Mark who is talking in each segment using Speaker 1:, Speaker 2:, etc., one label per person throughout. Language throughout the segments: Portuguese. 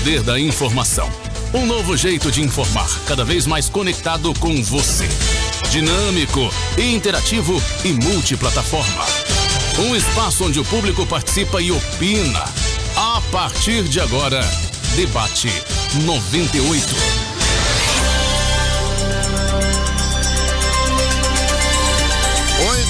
Speaker 1: poder da informação. Um novo jeito de informar, cada vez mais conectado com você. Dinâmico, interativo e multiplataforma. Um espaço onde o público participa e opina. A partir de agora, Debate 98.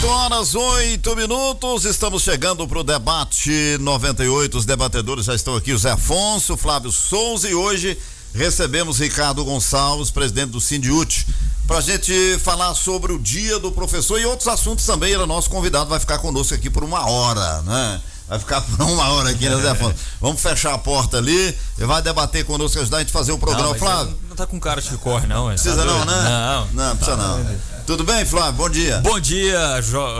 Speaker 2: 8h08, estamos chegando para o Debate 98. Os debatedores já estão aqui, o Zé Afonso, Flávio Souza, e hoje recebemos Ricardo Gonçalves, presidente do Sindiúti, para a gente falar sobre o Dia do Professor e outros assuntos também. Ele é nosso convidado, vai ficar conosco aqui por 1 hora, né? Vai ficar por 1 hora aqui, né, Zé Afonso? Vamos fechar a porta ali e vai debater conosco, ajudar a gente a fazer o programa.
Speaker 3: Não,
Speaker 2: Flávio?
Speaker 3: Não tá com cara de que corre, não.
Speaker 2: Precisa
Speaker 3: tá
Speaker 2: não, né? Não precisa não. Tudo bem, Flávio? Bom dia.
Speaker 3: Bom dia,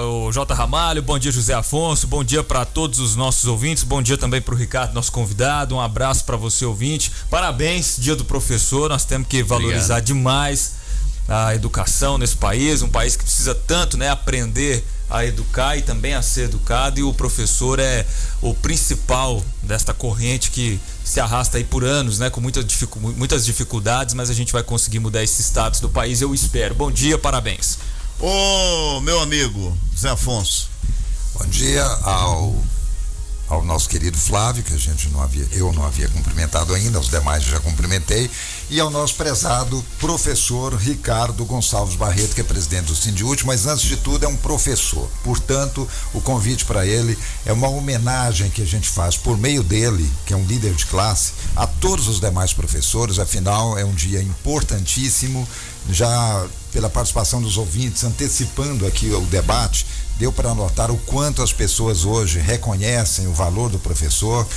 Speaker 3: o J. Ramalho, bom dia, José Afonso, bom dia para todos os nossos ouvintes, bom dia também para o Ricardo, nosso convidado, um abraço para você, ouvinte. Parabéns, Dia do Professor, nós temos que valorizar demais a educação nesse país, um país que precisa tanto, né, aprender a educar e também a ser educado, e o professor é o principal desta corrente que se arrasta aí por anos, né, com muitas dificuldades, mas a gente vai conseguir mudar esse status do país, eu espero. Bom dia, parabéns.
Speaker 2: Ô, meu amigo Zé Afonso.
Speaker 4: Bom dia ao nosso querido Flávio, que eu não havia cumprimentado ainda, os demais já cumprimentei, e ao nosso prezado professor Ricardo Gonçalves Barreto, que é presidente do Sindiúti, mas antes de tudo é um professor. Portanto, o convite para ele é uma homenagem que a gente faz por meio dele, que é um líder de classe, a todos os demais professores. Afinal, é um dia importantíssimo, já pela participação dos ouvintes, antecipando aqui o debate, deu para notar o quanto as pessoas hoje reconhecem o valor do professor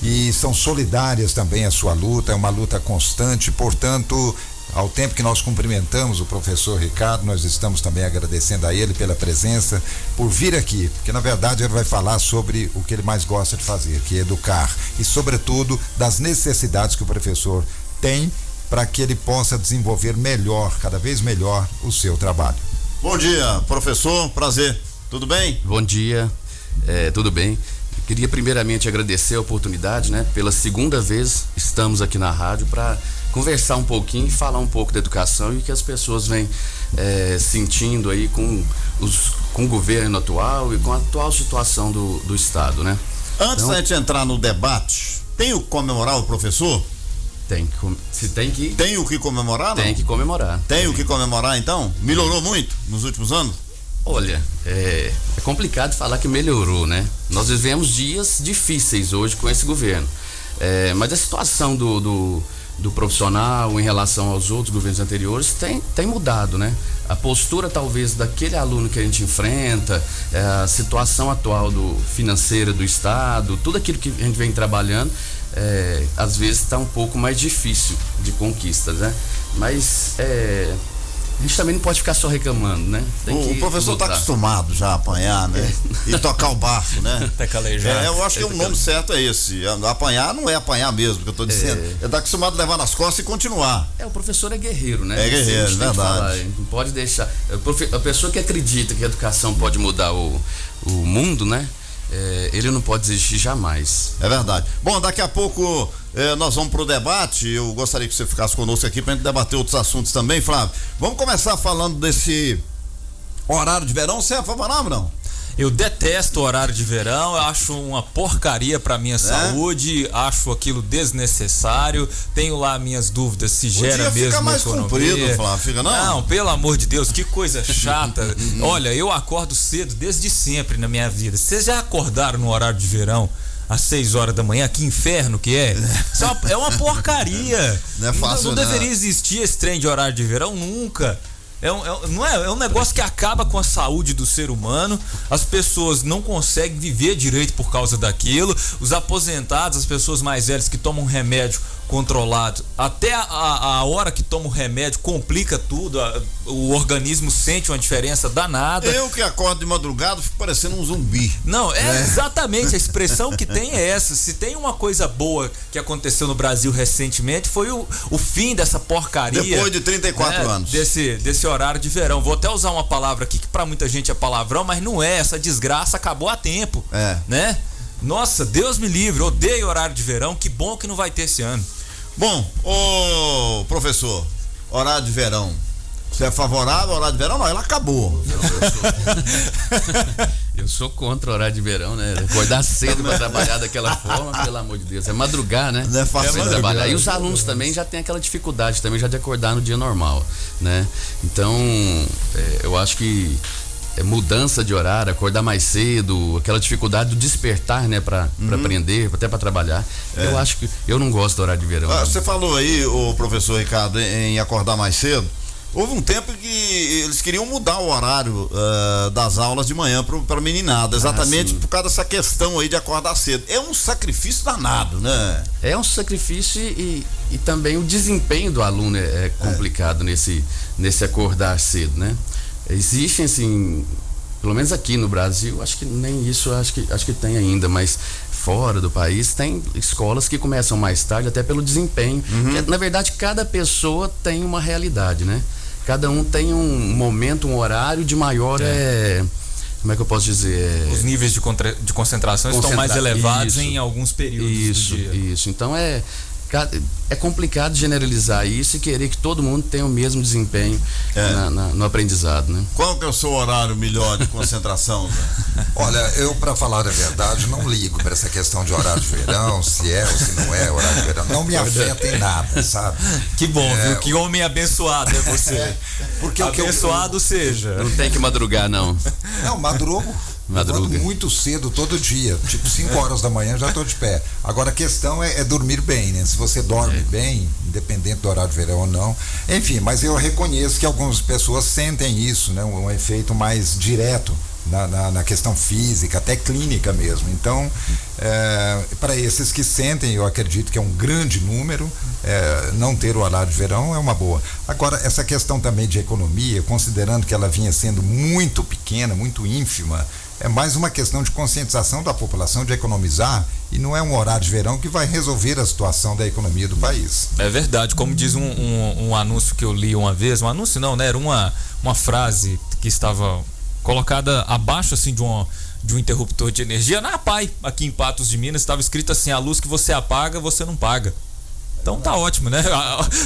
Speaker 4: e são solidárias também à sua luta, é uma luta constante. Portanto, ao tempo que nós cumprimentamos o professor Ricardo, nós estamos também agradecendo a ele pela presença, por vir aqui, porque na verdade ele vai falar sobre o que ele mais gosta de fazer, que é educar, e sobretudo das necessidades que o professor tem para que ele possa desenvolver melhor, cada vez melhor, o seu trabalho.
Speaker 2: Bom dia, professor, prazer. Tudo bem?
Speaker 5: Bom dia, tudo bem. Queria primeiramente agradecer a oportunidade, né? Pela segunda vez estamos aqui na rádio para conversar um pouquinho e falar um pouco da educação e que as pessoas vêm sentindo aí com o governo atual e com a atual situação do Estado, né?
Speaker 2: Antes da gente entrar no debate, tem o que comemorar o professor?
Speaker 5: Tem o que comemorar, não?
Speaker 2: Tem que comemorar. Tem o que comemorar, então? Melhorou muito nos últimos anos?
Speaker 5: Olha, é complicado falar que melhorou, né? Nós vivemos dias difíceis hoje com esse governo, mas a situação do profissional em relação aos outros governos anteriores tem mudado, né? A postura talvez daquele aluno que a gente enfrenta, a situação atual financeira do Estado, tudo aquilo que a gente vem trabalhando, às vezes está um pouco mais difícil de conquistas, né? Mas a gente também não pode ficar só reclamando, né?
Speaker 2: O professor está acostumado já a apanhar, né? E tocar o barco, né?
Speaker 3: Tá calejado.
Speaker 2: Eu acho que o nome certo é esse. Apanhar não é apanhar mesmo, que eu estou dizendo. Ele está acostumado a levar nas costas e continuar.
Speaker 5: O professor é guerreiro, né?
Speaker 2: É guerreiro, verdade.
Speaker 5: Não pode deixar. A pessoa que acredita que a educação pode mudar o mundo, né? Ele não pode desistir jamais.
Speaker 2: É verdade. Bom, daqui a pouco nós vamos pro debate. Eu gostaria que você ficasse conosco aqui pra gente debater outros assuntos também, Flávio. Vamos começar falando desse horário de verão. Você é favorável, não?
Speaker 3: Eu detesto o horário de verão, eu acho uma porcaria pra minha saúde, acho aquilo desnecessário, tenho lá minhas dúvidas se gera mesmo
Speaker 2: fica mais
Speaker 3: economia.
Speaker 2: Comprido, Flávio, fica não?
Speaker 3: Não, pelo amor de Deus, que coisa chata. Olha, eu acordo cedo desde sempre na minha vida. Vocês já acordaram no horário de verão? Às 6 horas da manhã, que inferno que é. É uma porcaria.
Speaker 2: Não é fácil,
Speaker 3: não deveria existir esse trem de horário de verão nunca. É um negócio que acaba com a saúde do ser humano. As pessoas não conseguem viver direito por causa daquilo. Os aposentados, as pessoas mais velhas que tomam remédio controlado, até a hora que toma o remédio complica tudo, o organismo sente uma diferença danada.
Speaker 2: Eu que acordo de madrugada fico parecendo um zumbi.
Speaker 3: Não, exatamente, a expressão que tem é essa. Se tem uma coisa boa que aconteceu no Brasil recentemente, foi o fim dessa porcaria.
Speaker 2: Depois de 34 anos.
Speaker 3: Desse horário de verão. Vou até usar uma palavra aqui que pra muita gente é palavrão, mas não é. Essa desgraça acabou há tempo, né? Nossa, Deus me livre, odeio horário de verão, que bom que não vai ter esse ano.
Speaker 2: Bom, ô professor, horário de verão, você é favorável ao horário de verão? Não, ela acabou.
Speaker 5: Eu sou contra o horário de verão, né? Acordar cedo para trabalhar daquela forma, pelo amor de Deus. É madrugar, né?
Speaker 2: Não é fácil
Speaker 5: trabalhar. E os alunos também já têm aquela dificuldade também já de acordar no dia normal, né? Então, eu acho que mudança de horário, acordar mais cedo, aquela dificuldade do despertar, né, para aprender, até para trabalhar. Eu acho que eu não gosto do horário de verão.
Speaker 2: Você falou aí, o professor Ricardo, em acordar mais cedo. Houve um tempo que eles queriam mudar o horário das aulas de manhã para meninada, exatamente por causa dessa questão aí de acordar cedo. É um sacrifício danado, né?
Speaker 5: É um sacrifício e também o desempenho do aluno é complicado nesse acordar cedo, né? Existem, assim, pelo menos aqui no Brasil, acho que nem isso, acho que tem ainda, mas fora do país tem escolas que começam mais tarde, até pelo desempenho. Que, na verdade, cada pessoa tem uma realidade, né? Cada um tem um momento, um horário de maior, como é que eu posso dizer?
Speaker 3: Os níveis de concentração estão mais elevados em alguns períodos do dia.
Speaker 5: Isso, então é complicado generalizar isso e querer que todo mundo tenha o mesmo desempenho no aprendizado, né?
Speaker 2: Qual que é o seu horário melhor de concentração, Zé?
Speaker 4: Olha, eu, para falar a verdade, não ligo para essa questão de horário de verão, se é ou se não é horário de verão. Não me afeta em nada, sabe?
Speaker 3: Que bom, viu? Que homem abençoado é você.
Speaker 4: Porque
Speaker 3: abençoado seja.
Speaker 5: Não tem que madrugar, não.
Speaker 4: Não, madrugo muito cedo todo dia, tipo 5 horas da manhã já estou de pé. Agora a questão é dormir bem, né? Se você dorme bem, independente do horário de verão ou não, enfim, mas eu reconheço que algumas pessoas sentem isso, né? Um efeito mais direto na questão física, até clínica mesmo. Então, para esses que sentem, eu acredito que é um grande número, não ter o horário de verão é uma boa. Agora, essa questão também de economia, considerando que ela vinha sendo muito pequena, muito ínfima, é mais uma questão de conscientização da população de economizar, e não é um horário de verão que vai resolver a situação da economia do país.
Speaker 3: É verdade, como diz um anúncio que eu li uma vez, um anúncio não, né? Era uma frase que estava colocada abaixo assim de um interruptor de energia na APAI, aqui em Patos de Minas, estava escrito assim: a luz que você apaga, você não paga. Então tá ótimo, né?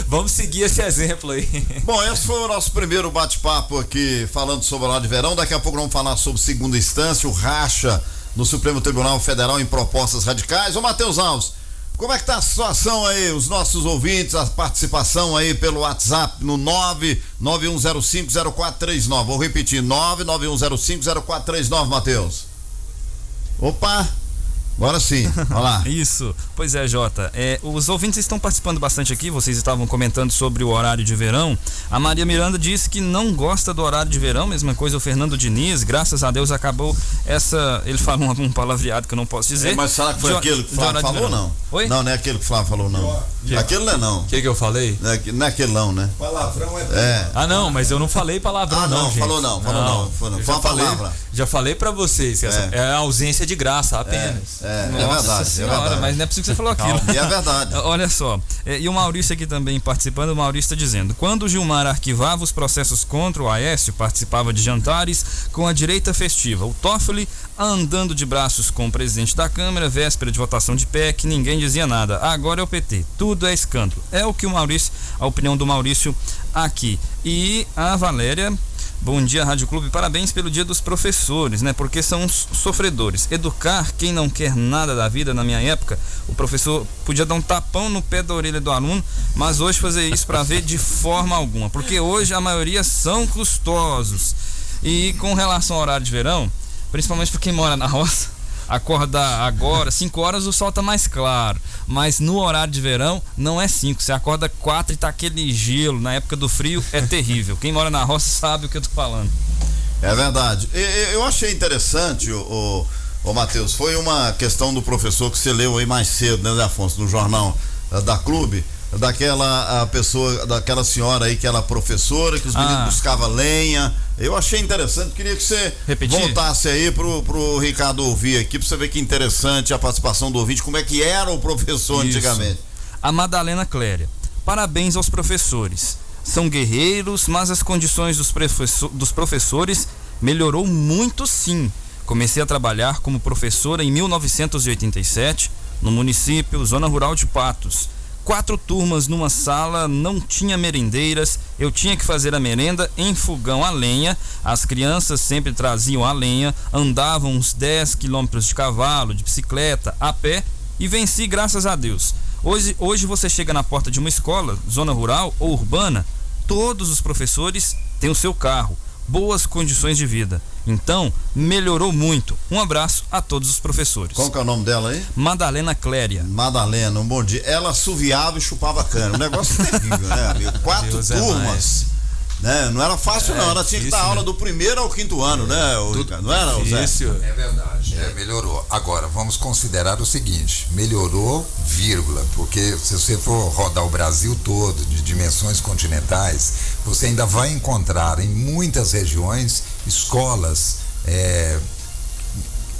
Speaker 3: Vamos seguir esse exemplo aí.
Speaker 2: Bom, esse foi o nosso primeiro bate-papo aqui, falando sobre o horário de verão. Daqui a pouco vamos falar sobre segunda instância, o racha no Supremo Tribunal Federal em propostas radicais. Ô Matheus Alves, como é que tá a situação aí, os nossos ouvintes, a participação aí pelo WhatsApp no 991050439. Vou repetir, 991050439, Matheus. Opa! Agora sim, olha lá.
Speaker 6: Isso, pois é, Jota. Os ouvintes estão participando bastante aqui, vocês estavam comentando sobre o horário de verão. A Maria Miranda disse que não gosta do horário de verão, mesma coisa o Fernando Diniz, graças a Deus acabou ele falou um palavreado que eu não posso dizer.
Speaker 2: Mas será que foi aquilo que o Flávio falou ou não?
Speaker 6: Oi?
Speaker 2: Não, não é aquele que o Flávio falou não. Aquele não é não.
Speaker 3: O que eu falei?
Speaker 2: Não é aquele não, né?
Speaker 4: Palavrão
Speaker 3: Ah, não, mas eu não falei palavrão não, gente.
Speaker 2: Falou não. Foi uma palavra.
Speaker 3: Já falei pra vocês, é a ausência de graça apenas.
Speaker 2: É verdade,
Speaker 6: senhora, mas não é possível que você falou aquilo.
Speaker 2: E é verdade.
Speaker 6: Olha só, e o Maurício aqui também participando, o Maurício está dizendo: quando o Gilmar arquivava os processos contra o Aécio, participava de jantares com a direita festiva. O Toffoli andando de braços com o presidente da Câmara, véspera de votação de PEC, ninguém dizia nada. Agora é o PT, tudo é escândalo. É o que a opinião do Maurício aqui. E a Valéria: bom dia, Rádio Clube, parabéns pelo dia dos professores, né? Porque são sofredores. Educar quem não quer nada da vida. Na minha época, o professor podia dar um tapão no pé da orelha do aluno, mas hoje fazer isso para ver de forma alguma, porque hoje a maioria são custosos. E com relação ao horário de verão, principalmente para quem mora na roça, acordar agora, 5 horas o sol tá mais claro, mas no horário de verão não é 5, você acorda 4 e tá aquele gelo, na época do frio é terrível. Quem mora na roça sabe o que eu tô falando.
Speaker 2: É verdade. Eu achei interessante, o Matheus, foi uma questão do professor que você leu aí mais cedo, né, Zé Afonso, no jornal da Clube, daquela senhora aí que era professora, que os meninos buscavam lenha. Eu achei interessante, queria que você voltasse aí pro Ricardo ouvir aqui, pra você ver que interessante a participação do ouvinte, como é que era o professor antigamente.
Speaker 6: A Madalena Cléria: parabéns aos professores, são guerreiros, mas as condições dos professores melhorou muito sim. Comecei a trabalhar como professora em 1987 no município, zona rural de Patos. 4 turmas numa sala, não tinha merendeiras, eu tinha que fazer a merenda em fogão a lenha, as crianças sempre traziam a lenha, andavam uns 10 quilômetros de cavalo, de bicicleta, a pé e venci graças a Deus. Hoje você chega na porta de uma escola, zona rural ou urbana, todos os professores têm o seu carro, boas condições de vida. Então, melhorou muito. Um abraço a todos os professores.
Speaker 2: Qual que é o nome dela aí?
Speaker 6: Madalena Cléria.
Speaker 2: Madalena, um bom dia. Ela assoviava e chupava cana. Um negócio terrível, né, amigo? 4
Speaker 3: Deus
Speaker 2: turmas. Né? Não era fácil, não. Ela tinha que dar aula do 1º ao 5º ano, né, Ricardo? Não era, Zé?
Speaker 4: É verdade, melhorou. Agora, vamos considerar o seguinte: melhorou, vírgula, porque se você for rodar o Brasil todo, de dimensões continentais, você ainda vai encontrar em muitas regiões escolas,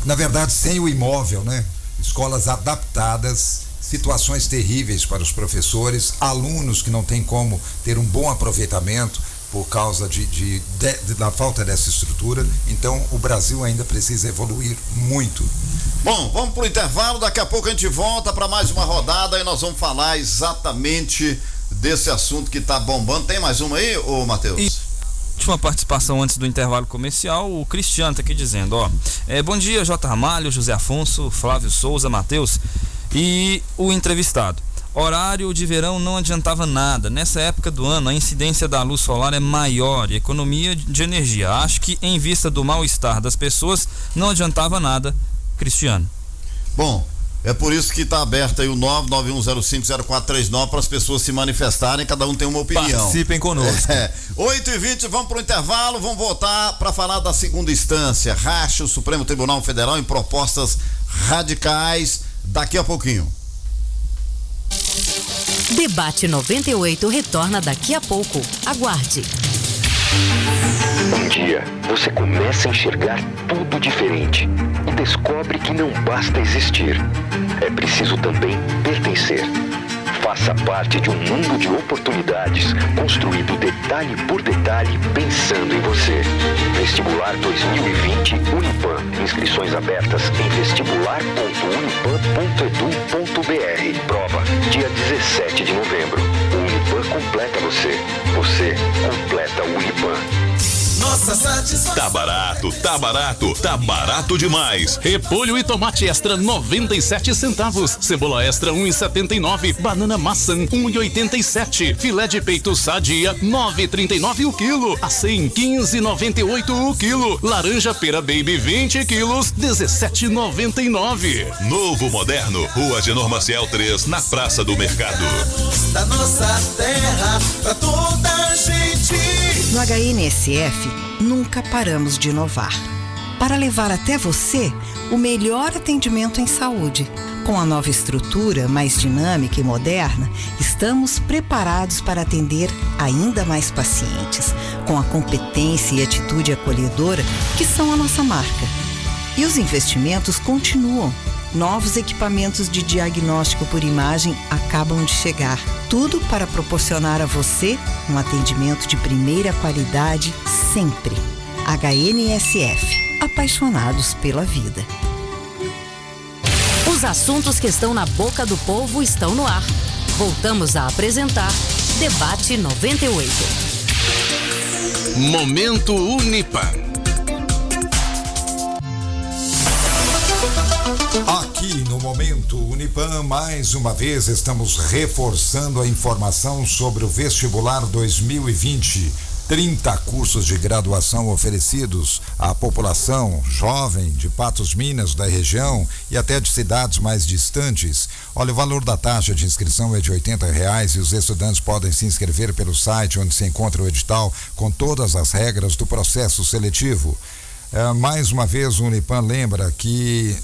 Speaker 4: na verdade, sem o imóvel, né? Escolas adaptadas, situações terríveis para os professores, alunos que não têm como ter um bom aproveitamento por causa da falta dessa estrutura. Então o Brasil ainda precisa evoluir muito.
Speaker 2: Bom, vamos pro intervalo, daqui a pouco a gente volta para mais uma rodada e nós vamos falar exatamente desse assunto que tá bombando. Tem mais uma aí, ô Matheus?
Speaker 6: Última participação antes do intervalo comercial, o Cristiano tá aqui dizendo, bom dia, J. Ramalho, José Afonso, Flávio Souza, Matheus e o entrevistado. Horário de verão não adiantava nada. Nessa época do ano, a incidência da luz solar é maior e economia de energia. Acho que, em vista do mal-estar das pessoas, não adiantava nada. Cristiano.
Speaker 2: Bom, é por isso que está aberto aí o 991050439 para as pessoas se manifestarem, cada um tem uma opinião.
Speaker 3: Participem conosco.
Speaker 2: 8h20, vamos para o intervalo, vamos voltar para falar da segunda instância. Racha o Supremo Tribunal Federal em propostas radicais daqui a pouquinho.
Speaker 7: Debate 98 retorna daqui a pouco. Aguarde.
Speaker 8: Um dia, você começa a enxergar tudo diferente e descobre que não basta existir. É preciso também pertencer. Faça parte de um mundo de oportunidades, construído detalhe por detalhe, pensando em você. Vestibular 2020 Unipam. Inscrições abertas em vestibular.unipam.edu.br. Prova, dia 17 de novembro. O Unipam completa você. Você completa o Unipam.
Speaker 9: Nossa satisfação. Tá barato, tá barato, tá barato demais.
Speaker 1: Repolho e tomate extra 97 centavos. Cebola extra 1,79. Banana maçã 1,87. Filé de peito sadia 9,39 o quilo. Acém 15,98 o quilo. Laranja pera baby 20 quilos 17,99.
Speaker 9: Novo Moderno, Rua Genor Maciel 3, na Praça do Mercado.
Speaker 10: Da nossa terra pra toda a gente.
Speaker 11: No HNSF, nunca paramos de inovar. Para levar até você o melhor atendimento em saúde. Com a nova estrutura, mais dinâmica e moderna, estamos preparados para atender ainda mais pacientes, com a competência e atitude acolhedora que são a nossa marca. E os investimentos continuam. Novos equipamentos de diagnóstico por imagem acabam de chegar. Tudo para proporcionar a você um atendimento de primeira qualidade sempre. HNSF. Apaixonados pela vida.
Speaker 7: Os assuntos que estão na boca do povo estão no ar. Voltamos a apresentar Debate 98.
Speaker 1: Momento Unipam.
Speaker 4: Aqui no Momento Unipam, mais uma vez estamos reforçando a informação sobre o vestibular 2020. 30 cursos de graduação oferecidos à população jovem de Patos, Minas, da região e até de cidades mais distantes. Olha, o valor da taxa de inscrição é de R$80 e os estudantes podem se inscrever pelo site onde se encontra o edital com todas as regras do processo seletivo. Mais uma vez, o Unipam lembra que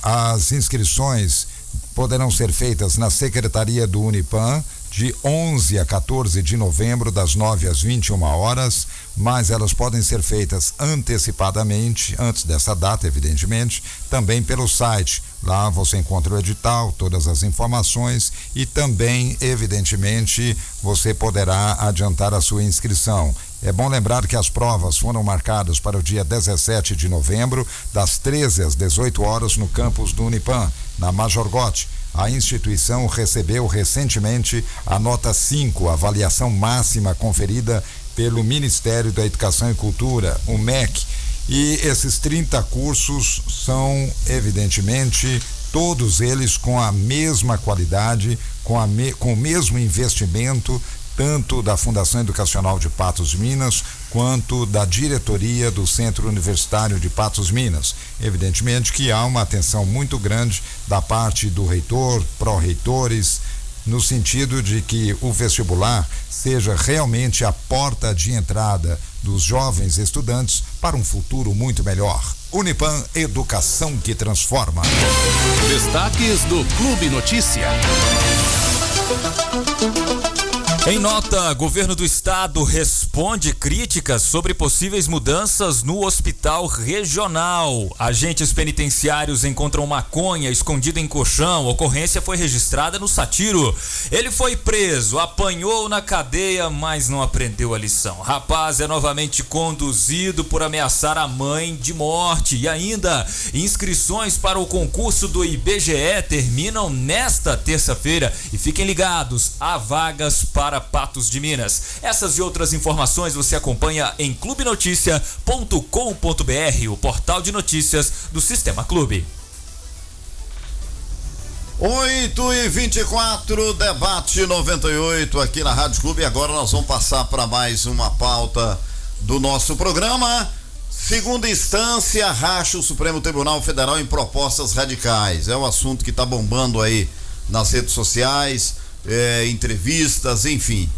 Speaker 4: as inscrições poderão ser feitas na Secretaria do Unipam de 11 a 14 de novembro, das 9 às 21 horas, mas elas podem ser feitas antecipadamente, antes dessa data, evidentemente, também pelo site. Lá você encontra o edital, todas as informações e também, evidentemente, você poderá adiantar a sua inscrição. É bom lembrar que as provas foram marcadas para o dia 17 de novembro, das 13 às 18 horas, no campus do Unipam, na Major Gotti. a instituição recebeu recentemente a nota 5, avaliação máxima conferida pelo Ministério da Educação e Cultura, o MEC. E esses 30 cursos são, evidentemente, todos eles com a mesma qualidade, com o mesmo investimento, tanto da Fundação Educacional de Patos, Minas, quanto da diretoria do Centro Universitário de Patos, Minas. Evidentemente que há uma atenção muito grande da parte do reitor, pró-reitores, no sentido de que o vestibular seja realmente a porta de entrada dos jovens estudantes para um futuro muito melhor. Unipam, educação que transforma.
Speaker 1: Destaques do Clube Notícia.
Speaker 3: Em nota, governo do estado responde críticas sobre possíveis mudanças no hospital regional. Agentes penitenciários encontram maconha escondida em colchão. A ocorrência foi registrada no Satiro. Ele foi preso, apanhou na cadeia, mas não aprendeu a lição. Rapaz é novamente conduzido por ameaçar a mãe de morte. E ainda, inscrições para o concurso do IBGE terminam nesta terça-feira. E fiquem ligados, há vagas para Patos de Minas. Essas e outras informações você acompanha em clubenoticia.com.br, o portal de notícias do Sistema Clube.
Speaker 2: 8h24, debate 98 aqui na Rádio Clube. E agora nós vamos passar para mais uma pauta do nosso programa. Segunda instância, racha o Supremo Tribunal Federal em propostas radicais. É o assunto que está bombando aí nas redes sociais. Entrevistas, enfim.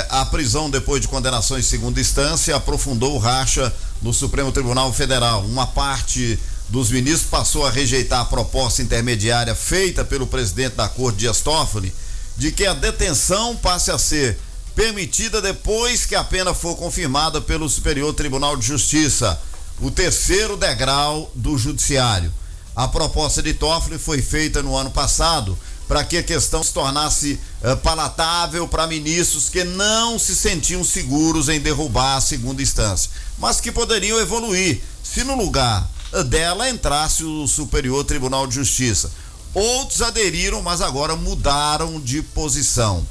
Speaker 2: A prisão depois de condenação em segunda instância aprofundou o racha no Supremo Tribunal Federal. Uma parte dos ministros passou a rejeitar a proposta intermediária feita pelo presidente da Corte, Dias Toffoli, de que a detenção passe a ser permitida depois que a pena for confirmada pelo Superior Tribunal de Justiça, o terceiro degrau do judiciário. A proposta de Toffoli foi feita no ano passado para que a questão se tornasse palatável para ministros que não se sentiam seguros em derrubar a segunda instância, mas que poderiam evoluir se no lugar dela entrasse o Superior Tribunal de Justiça. Outros aderiram, mas agora mudaram de posição.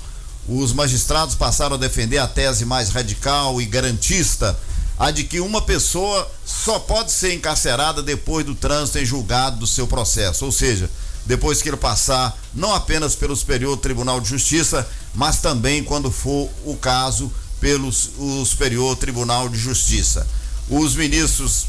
Speaker 2: Os magistrados passaram a defender a tese mais radical e garantista, a de que uma pessoa só pode ser encarcerada depois do trânsito em julgado do seu processo, ou seja, depois que ele passar não apenas pelo Superior Tribunal de Justiça, mas também, quando for o caso, pelo Superior Tribunal de Justiça. Os ministros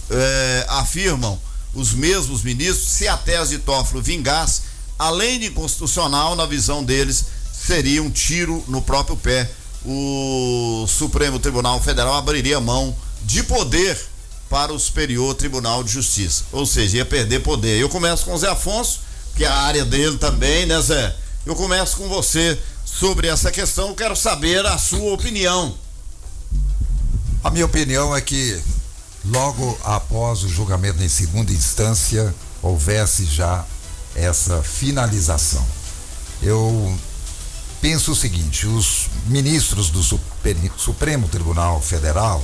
Speaker 2: afirmam, os mesmos ministros, se a tese de Toffoli vingasse, além de inconstitucional, na visão deles, seria um tiro no próprio pé. O Supremo Tribunal Federal abriria mão de poder para o Superior Tribunal de Justiça, ou seja, ia perder poder. Eu começo com o Zé Afonso, que é a área dele também, né, Zé? Eu começo com você sobre essa questão, quero saber a sua opinião.
Speaker 4: A minha opinião é que logo após o julgamento em segunda instância houvesse já essa finalização. Eu penso o seguinte, os ministros do Supremo Tribunal Federal,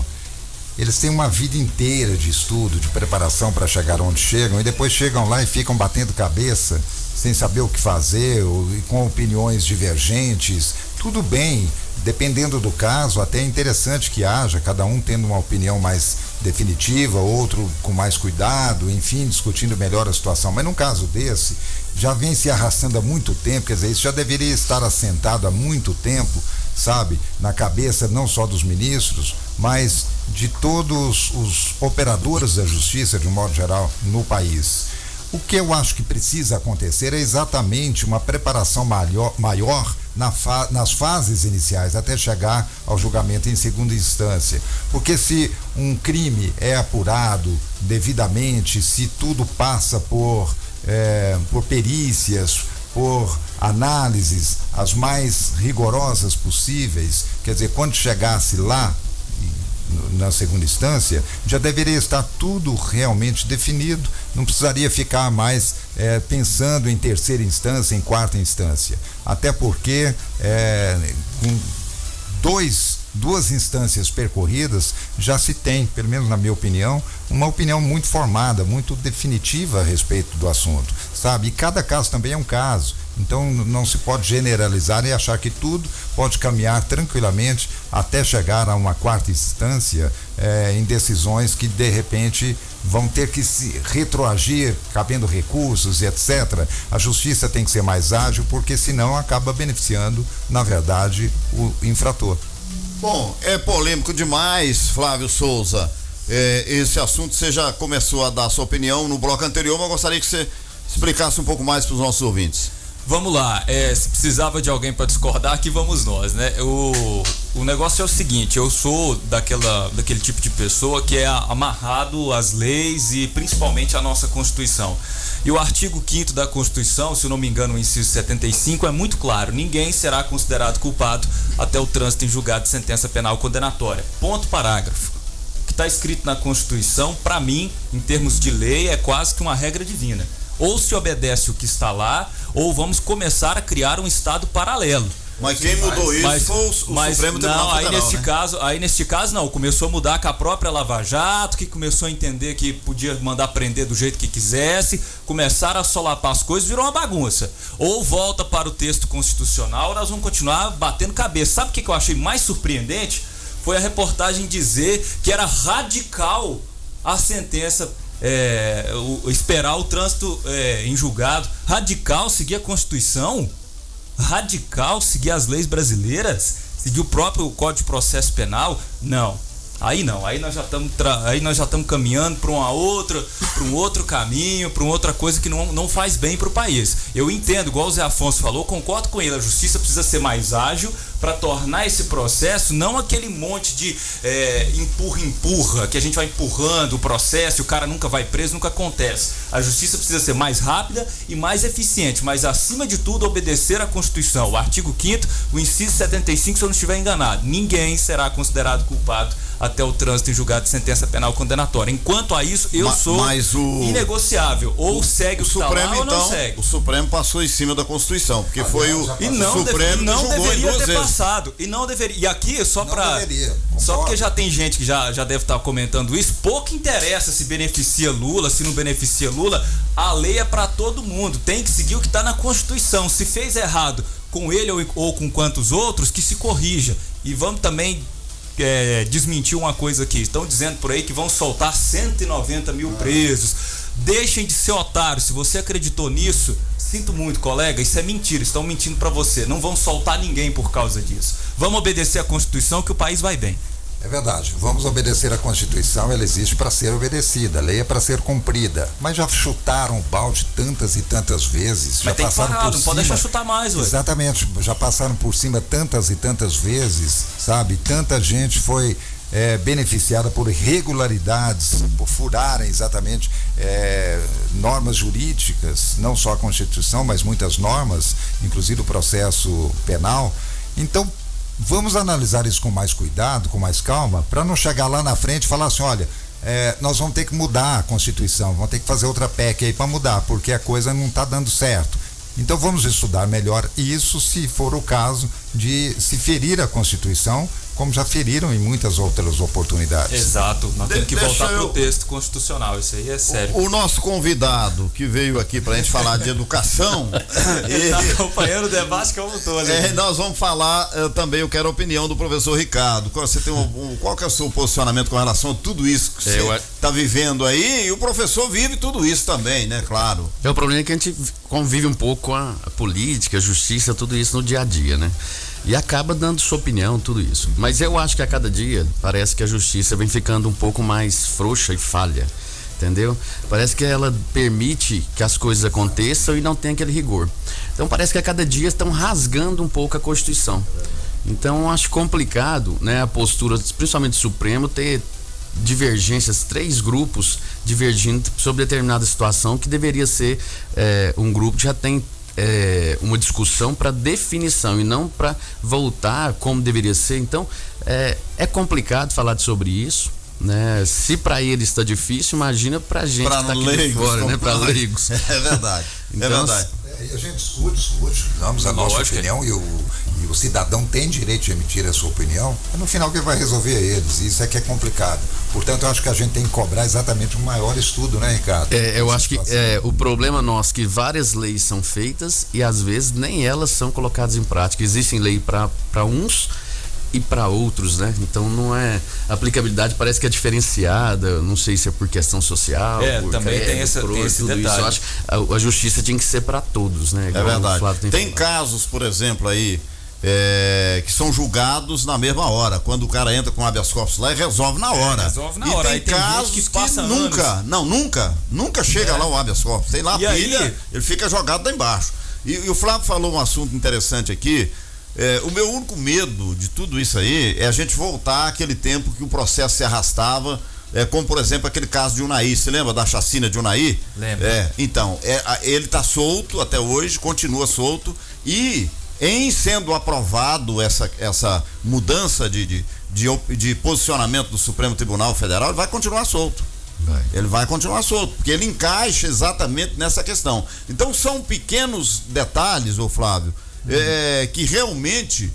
Speaker 4: eles têm uma vida inteira de estudo, de preparação para chegar onde chegam, e depois chegam lá e ficam batendo cabeça, sem saber o que fazer, e com opiniões divergentes. Tudo bem, dependendo do caso, até é interessante que haja, cada um tendo uma opinião mais definitiva, outro com mais cuidado, enfim, discutindo melhor a situação. Mas num caso desse, já vem se arrastando há muito tempo, quer dizer, isso já deveria estar assentado há muito tempo, sabe, na cabeça não só dos ministros, mas de todos os operadores da justiça, de um modo geral, no país. O que eu acho que precisa acontecer é exatamente uma preparação maior nas fases iniciais, até chegar ao julgamento em segunda instância. Porque se um crime é apurado devidamente, se tudo passa por perícias, por análises as mais rigorosas possíveis, quer dizer, quando chegasse lá na segunda instância, já deveria estar tudo realmente definido, não precisaria ficar mais pensando em terceira instância, em quarta instância, até porque com 2 duas instâncias percorridas, já se tem, pelo menos na minha opinião, uma opinião muito formada, muito definitiva a respeito do assunto, sabe? E cada caso também é um caso. Então não se pode generalizar e achar que tudo pode caminhar tranquilamente até chegar a uma quarta instância em decisões que de repente vão ter que se retroagir, cabendo recursos e etc. A justiça tem que ser mais ágil, porque senão acaba beneficiando, na verdade, o infrator.
Speaker 2: Bom, é polêmico demais, Flávio Souza. Esse assunto você já começou a dar a sua opinião no bloco anterior, mas eu gostaria que você explicasse um pouco mais para os nossos ouvintes.
Speaker 3: Vamos lá, se precisava de alguém para discordar, aqui vamos nós, né? O negócio é o seguinte, eu sou daquele tipo de pessoa que é amarrado às leis e principalmente à nossa Constituição. E o artigo 5º da Constituição, se eu não me engano, o inciso 75, é muito claro: ninguém será considerado culpado até o trânsito em julgado de sentença penal condenatória. Ponto, parágrafo. O que está escrito na Constituição, para mim, em termos de lei, é quase que uma regra divina. Ou se obedece o que está lá, ou vamos começar a criar um estado paralelo.
Speaker 2: Mas quem mudou isso foi o Supremo Tribunal Federal,
Speaker 3: aí neste caso não, começou a mudar com a própria Lava Jato, que começou a entender que podia mandar prender do jeito que quisesse, começaram a solapar as coisas, virou uma bagunça. Ou volta para o texto constitucional, nós vamos continuar batendo cabeça. Sabe o que eu achei mais surpreendente? Foi a reportagem dizer que era radical a sentença, esperar o trânsito em julgado. Radical seguir a Constituição? Radical seguir as leis brasileiras? Seguir o próprio Código de Processo Penal? Não. Aí nós já estamos caminhando para um outro caminho, para uma outra coisa que não faz bem para o país. Eu entendo, igual o Zé Afonso falou, concordo com ele, a justiça precisa ser mais ágil para tornar esse processo não aquele monte de empurra, que a gente vai empurrando o processo e o cara nunca vai preso, nunca acontece. A justiça precisa ser mais rápida e mais eficiente, mas acima de tudo obedecer à Constituição. O artigo 5º, o inciso 75, se eu não estiver enganado: ninguém será considerado culpado até o trânsito em julgado de sentença penal condenatória. Enquanto a isso, eu sou inegociável. Ou segue o Supremo, ou não segue.
Speaker 2: O Supremo passou em cima da Constituição, porque foi o Supremo
Speaker 3: não
Speaker 2: que julgou
Speaker 3: deveria ter
Speaker 2: vezes.
Speaker 3: Passado. E não deveria. E aqui, só porque já tem gente que já deve estar comentando isso, pouco interessa se beneficia Lula, se não beneficia Lula, a lei é para todo mundo. Tem que seguir o que está na Constituição. Se fez errado com ele ou com quantos outros, que se corrija. E vamos também desmentir uma coisa aqui. Estão dizendo por aí que vão soltar 190 mil presos. Deixem de ser otários. Se você acreditou nisso, sinto muito, colega, isso é mentira, estão mentindo para você. Não vão soltar ninguém por causa disso. Vamos obedecer à Constituição, que o país vai bem.
Speaker 4: É verdade, vamos obedecer à Constituição, ela existe para ser obedecida, a lei é para ser cumprida. Mas já chutaram o balde tantas e tantas vezes.
Speaker 3: Mas
Speaker 4: já
Speaker 3: tem
Speaker 4: passaram
Speaker 3: que parar,
Speaker 4: por
Speaker 3: não
Speaker 4: cima,
Speaker 3: pode deixar chutar mais, ué.
Speaker 4: Exatamente, já passaram por cima tantas e tantas vezes, sabe? Tanta gente foi beneficiada por irregularidades, por furarem exatamente normas jurídicas, não só a Constituição, mas muitas normas, inclusive o processo penal. Então, vamos analisar isso com mais cuidado, com mais calma, para não chegar lá na frente e falar assim: olha, nós vamos ter que mudar a Constituição, vamos ter que fazer outra PEC aí para mudar, porque a coisa não está dando certo. Então vamos estudar melhor isso, se for o caso de se ferir a Constituição, como já feriram em muitas outras oportunidades.
Speaker 3: Exato, nós temos que voltar para o texto constitucional, isso aí é sério.
Speaker 2: O nosso convidado que veio aqui para a gente falar de educação
Speaker 3: ele está acompanhando o debate que eu não estou ali.
Speaker 2: Nós vamos falar também, eu quero a opinião do professor Ricardo. Você tem qual que é o seu posicionamento com relação a tudo isso que você está vivendo aí? E o professor vive tudo isso também, né? Claro.
Speaker 5: O problema é que a gente convive um pouco com a política, a justiça, tudo isso no dia a dia, né? E acaba dando sua opinião, tudo isso. Mas eu acho que a cada dia parece que a justiça vem ficando um pouco mais frouxa e falha, entendeu? Parece que ela permite que as coisas aconteçam e não tem aquele rigor. Então parece que a cada dia estão rasgando um pouco a Constituição. Então eu acho complicado, né, a postura, principalmente do Supremo, ter divergências, 3 grupos divergindo sobre determinada situação que deveria ser um grupo que já tem uma discussão para definição e não para voltar como deveria ser. Então é complicado falar sobre isso, né? Se para eles está difícil, imagina pra gente
Speaker 2: pra
Speaker 5: que tá aqui
Speaker 2: leigos,
Speaker 5: de fora, né? Para leigos.
Speaker 2: É verdade.
Speaker 5: Então,
Speaker 2: é verdade.
Speaker 4: E a gente discute, damos a nossa opinião e o cidadão tem direito de emitir a sua opinião, mas no final quem vai resolver é eles, isso é que é complicado. Portanto, eu acho que a gente tem que cobrar exatamente um maior estudo, né, Ricardo?
Speaker 5: Eu acho que o problema nosso é que várias leis são feitas e às vezes nem elas são colocadas em prática. Existem leis para uns e para outros, né? Então não é, a aplicabilidade parece que é diferenciada, não sei se é por questão social, por
Speaker 3: também
Speaker 5: crédito,
Speaker 3: tem esse
Speaker 5: tudo
Speaker 3: detalhe.
Speaker 5: Isso. Eu acho que a justiça tinha que ser para todos, né?
Speaker 2: É verdade. Tem casos, por exemplo, aí que são julgados na mesma hora, quando o cara entra com habeas corpus lá e resolve na hora.
Speaker 3: Resolve na hora.
Speaker 2: E tem casos que nunca chega lá o habeas corpus. Tem lá a pilha, ele fica jogado lá embaixo. E o Flávio falou um assunto interessante aqui. O meu único medo de tudo isso aí é a gente voltar àquele tempo que o processo se arrastava, como por exemplo aquele caso de Unai. Você lembra da chacina de Unai?
Speaker 3: Lembro.
Speaker 2: Então, ele está solto até hoje, continua solto, e em sendo aprovado essa mudança de posicionamento do Supremo Tribunal Federal, ele vai continuar solto. Ele vai continuar solto, porque ele encaixa exatamente nessa questão. Então são pequenos detalhes, ô Flávio, que realmente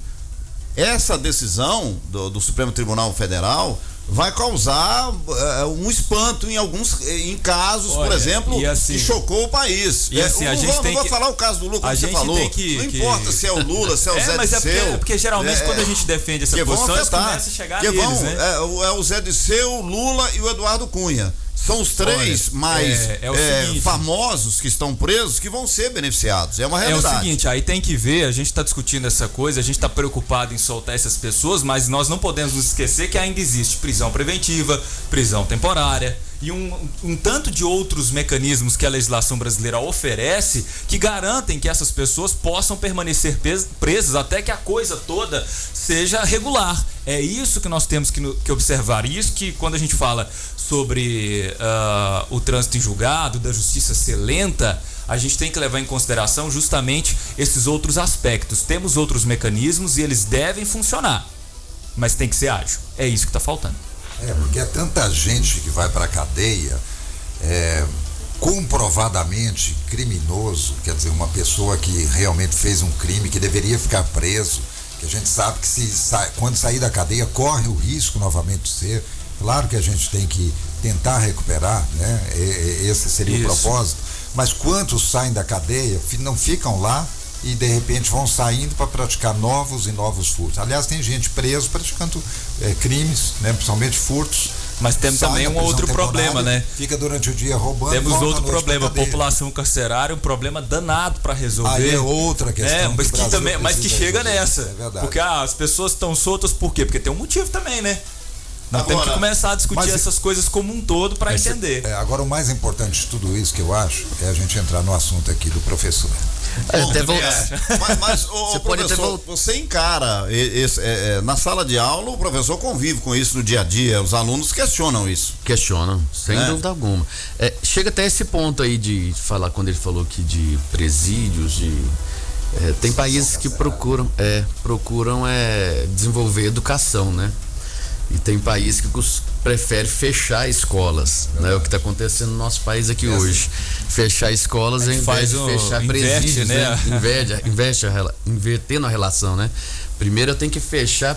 Speaker 2: essa decisão do Supremo Tribunal Federal vai causar um espanto em casos, por exemplo, que chocou o país.
Speaker 3: E assim,
Speaker 2: não vou falar o caso do Lula, como você falou. Não importa se é o Lula, se é o Zé Disseu.
Speaker 3: Porque geralmente quando a gente defende essa posição, eles começam a chegar neles, né?
Speaker 2: É o Zé Disseu, Lula e o Eduardo Cunha. São os três famosos que estão presos que vão ser beneficiados. É uma realidade.
Speaker 3: É o seguinte, aí tem que ver, a gente está discutindo essa coisa, a gente está preocupado em soltar essas pessoas, mas nós não podemos nos esquecer que ainda existe prisão preventiva, prisão temporária e um tanto de outros mecanismos que a legislação brasileira oferece que garantem que essas pessoas possam permanecer presas até que a coisa toda seja regular. É isso que nós temos que observar. Isso que quando a gente fala sobre o trânsito em julgado, da justiça ser lenta, a gente tem que levar em consideração justamente esses outros aspectos. Temos outros mecanismos e eles devem funcionar, mas tem que ser ágil. É isso que está faltando.
Speaker 4: Porque é tanta gente que vai para a cadeia comprovadamente criminoso, quer dizer, uma pessoa que realmente fez um crime, que deveria ficar preso, que a gente sabe que quando sair da cadeia corre o risco novamente de ser. Claro que a gente tem que tentar recuperar, né? Esse seria o propósito. Mas quantos saem da cadeia, não ficam lá e de repente vão saindo para praticar novos e novos furtos. Aliás, tem gente preso praticando crimes, né? Principalmente furtos.
Speaker 3: Mas temos também um outro problema, né?
Speaker 4: Fica durante o dia roubando.
Speaker 3: Temos outro problema, população carcerária, um problema danado para resolver.
Speaker 4: Aí é outra questão.
Speaker 3: Mas que chega nessa.
Speaker 4: É verdade.
Speaker 3: Porque as pessoas estão soltas por quê? Porque tem um motivo também, né? Nós temos que começar a discutir essas coisas como um todo para entender.
Speaker 4: Agora, o mais importante de tudo isso que eu acho é a gente entrar no assunto aqui do professor.
Speaker 2: Mas professor, você encara na sala de aula, o professor convive com isso no dia a dia, os alunos questionam isso.
Speaker 5: Questionam, sem dúvida alguma. Chega até esse ponto aí de falar, quando ele falou aqui de presídios, tem países que procuram desenvolver educação, né? E tem países que preferem fechar escolas, né? O que está acontecendo no nosso país aqui hoje. Fechar escolas ao invés de fechar presídios, né? Invertendo a relação, né? Primeiro eu tenho que fechar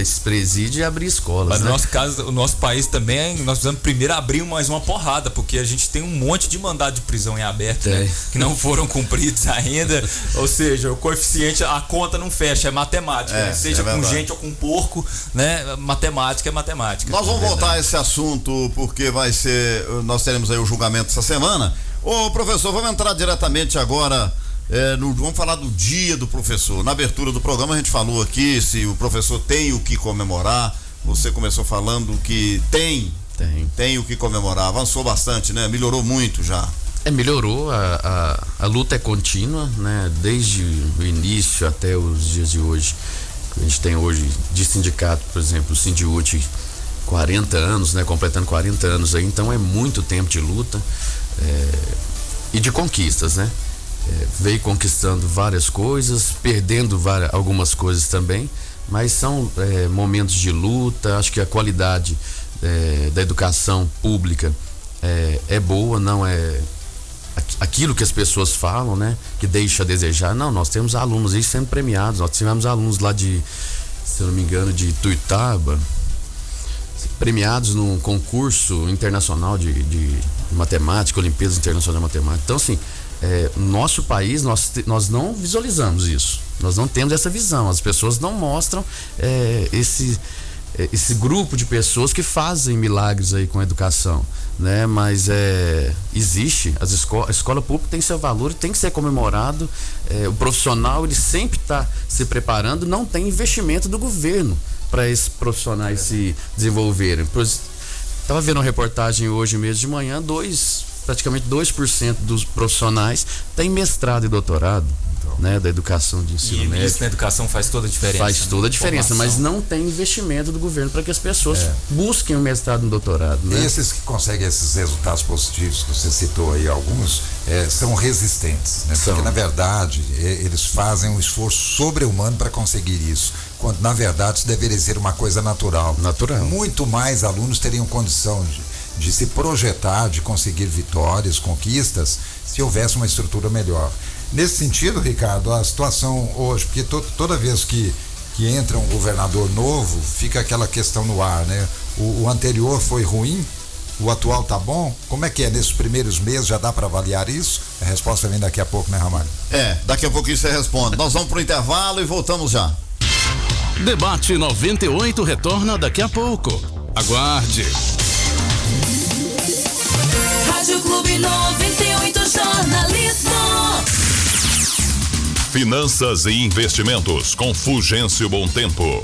Speaker 5: esse presídio e abrir escolas.
Speaker 3: Mas
Speaker 5: né?
Speaker 3: no nosso caso, o nosso país também, nós precisamos primeiro abrir mais uma porrada, porque a gente tem um monte de mandado de prisão em aberto, né? Que não foram cumpridos ainda. Ou seja, o coeficiente, a conta não fecha, é matemática, né? Seja com gente ou com porco, né? Matemática é matemática.
Speaker 2: Nós vamos voltar a esse assunto porque nós teremos aí o julgamento essa semana. Ô professor, vamos entrar diretamente agora. Vamos falar do dia do professor. Na abertura do programa a gente falou aqui se o professor tem o que comemorar. Você começou falando que tem o que comemorar. Avançou bastante, né? Melhorou muito já.
Speaker 5: Melhorou, a luta é contínua, né? Desde o início até os dias de hoje. A gente tem hoje de sindicato, por exemplo, o Sindiúti, 40 anos, né? Completando 40 anos aí, então é muito tempo de luta e de conquistas, né? Veio conquistando várias coisas, perdendo algumas coisas também, mas são momentos de luta. Acho que a qualidade da educação pública é boa, não é aquilo que as pessoas falam, né? Que deixa a desejar. Não, nós temos alunos aí sendo premiados. Nós tivemos alunos lá se eu não me engano, de Tuiutaba, premiados num concurso internacional de matemática, Olimpíadas Internacionais de Matemática. Então, assim, nosso país, nós não visualizamos isso. Nós não temos essa visão. As pessoas não mostram esse grupo de pessoas que fazem milagres aí com a educação, né? Mas existe, a escola pública tem seu valor e tem que ser comemorado. O profissional, ele sempre está se preparando, não tem investimento do governo para esses profissionais se desenvolverem. Estava vendo uma reportagem hoje mesmo de manhã, praticamente 2% dos profissionais têm mestrado e doutorado, né, da educação de ensino médio.
Speaker 3: Isso na educação faz toda a diferença.
Speaker 5: Faz toda a diferença, mas não tem investimento do governo para que as pessoas busquem um mestrado e um doutorado, né?
Speaker 4: Esses que conseguem esses resultados positivos que você citou aí, alguns, são resistentes, né? Porque na verdade eles fazem um esforço sobre-humano para conseguir isso, quando na verdade isso deveria ser uma coisa natural. Muito mais alunos teriam condição de se projetar, de conseguir vitórias, conquistas, se houvesse uma estrutura melhor. Nesse sentido, Ricardo, a situação hoje, porque toda vez que entra um governador novo, fica aquela questão no ar, né? O anterior foi ruim, o atual tá bom? Como é que é? Nesses primeiros meses já dá para avaliar isso? A resposta vem daqui a pouco, né, Ramalho?
Speaker 2: Daqui a pouquinho você responde. Nós vamos pro intervalo e voltamos já.
Speaker 1: Debate 98 retorna daqui a pouco. Aguarde.
Speaker 12: Rádio Clube 98 Jornalismo.
Speaker 9: Finanças e investimentos com Fulgêncio Bom Tempo.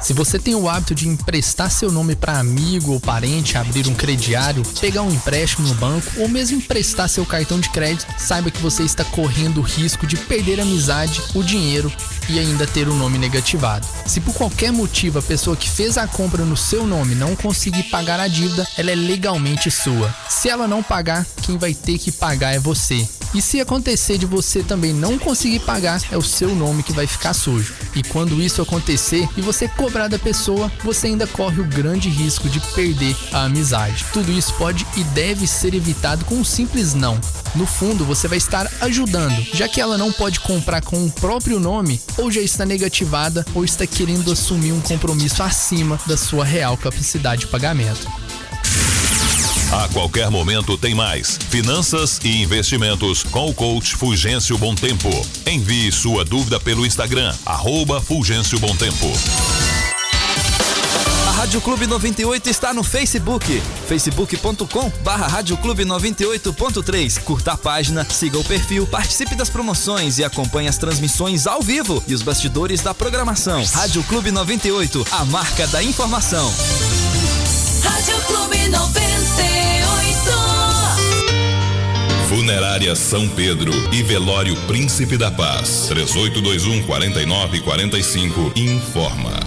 Speaker 13: Se você tem o hábito de emprestar seu nome para amigo ou parente, abrir um crediário, pegar um empréstimo no banco ou mesmo emprestar seu cartão de crédito, saiba que você está correndo o risco de perder a amizade, o dinheiro e ainda ter o nome negativado. Se por qualquer motivo a pessoa que fez a compra no seu nome não conseguir pagar a dívida, ela é legalmente sua. Se ela não pagar, quem vai ter que pagar é você. E se acontecer de você também não conseguir pagar, é o seu nome que vai ficar sujo. E quando isso acontecer e você cobrar da pessoa, você ainda corre o grande risco de perder a amizade. Tudo isso pode e deve ser evitado com um simples não. No fundo, você vai estar ajudando, já que ela não pode comprar com o próprio nome, ou já está negativada, ou está querendo assumir um compromisso acima da sua real capacidade de pagamento.
Speaker 9: A qualquer momento tem mais. Finanças e investimentos com o coach Fulgêncio Bom Tempo. Envie sua dúvida pelo Instagram, @Fulgêncio Bom Tempo.
Speaker 6: A Rádio Clube 98 está no Facebook, facebook.com/Rádio Clube 98.3. Curta a página, siga o perfil, participe das promoções e acompanhe as transmissões ao vivo e os bastidores da programação. Rádio Clube 98, a marca da informação.
Speaker 12: Rádio Clube 98.
Speaker 9: Funerária São Pedro e Velório Príncipe da Paz. 3821-4945 informa.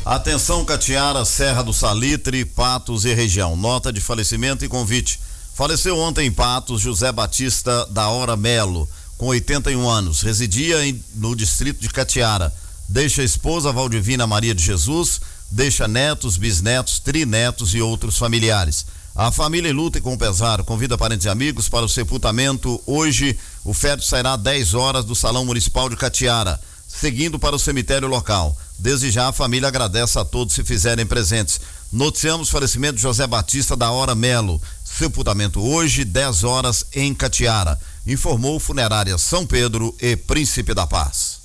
Speaker 2: Atenção, Catiara, Serra do Salitre, Patos e região. Nota de falecimento e convite. Faleceu ontem em Patos José Batista da Hora Melo, com 81 anos. Residia no distrito de Catiara. Deixa a esposa Valdivina Maria de Jesus, deixa netos, bisnetos, trinetos e outros familiares. A família luta com pesar, convida parentes e amigos para o sepultamento. Hoje, o féretro sairá às 10 horas do Salão Municipal de Catiara, seguindo para o cemitério local. Desde já, a família agradece a todos se fizerem presentes. Noticiamos o falecimento de José Batista da Hora Melo. Sepultamento hoje, 10 horas, em Catiara. Informou Funerária São Pedro e Príncipe da Paz.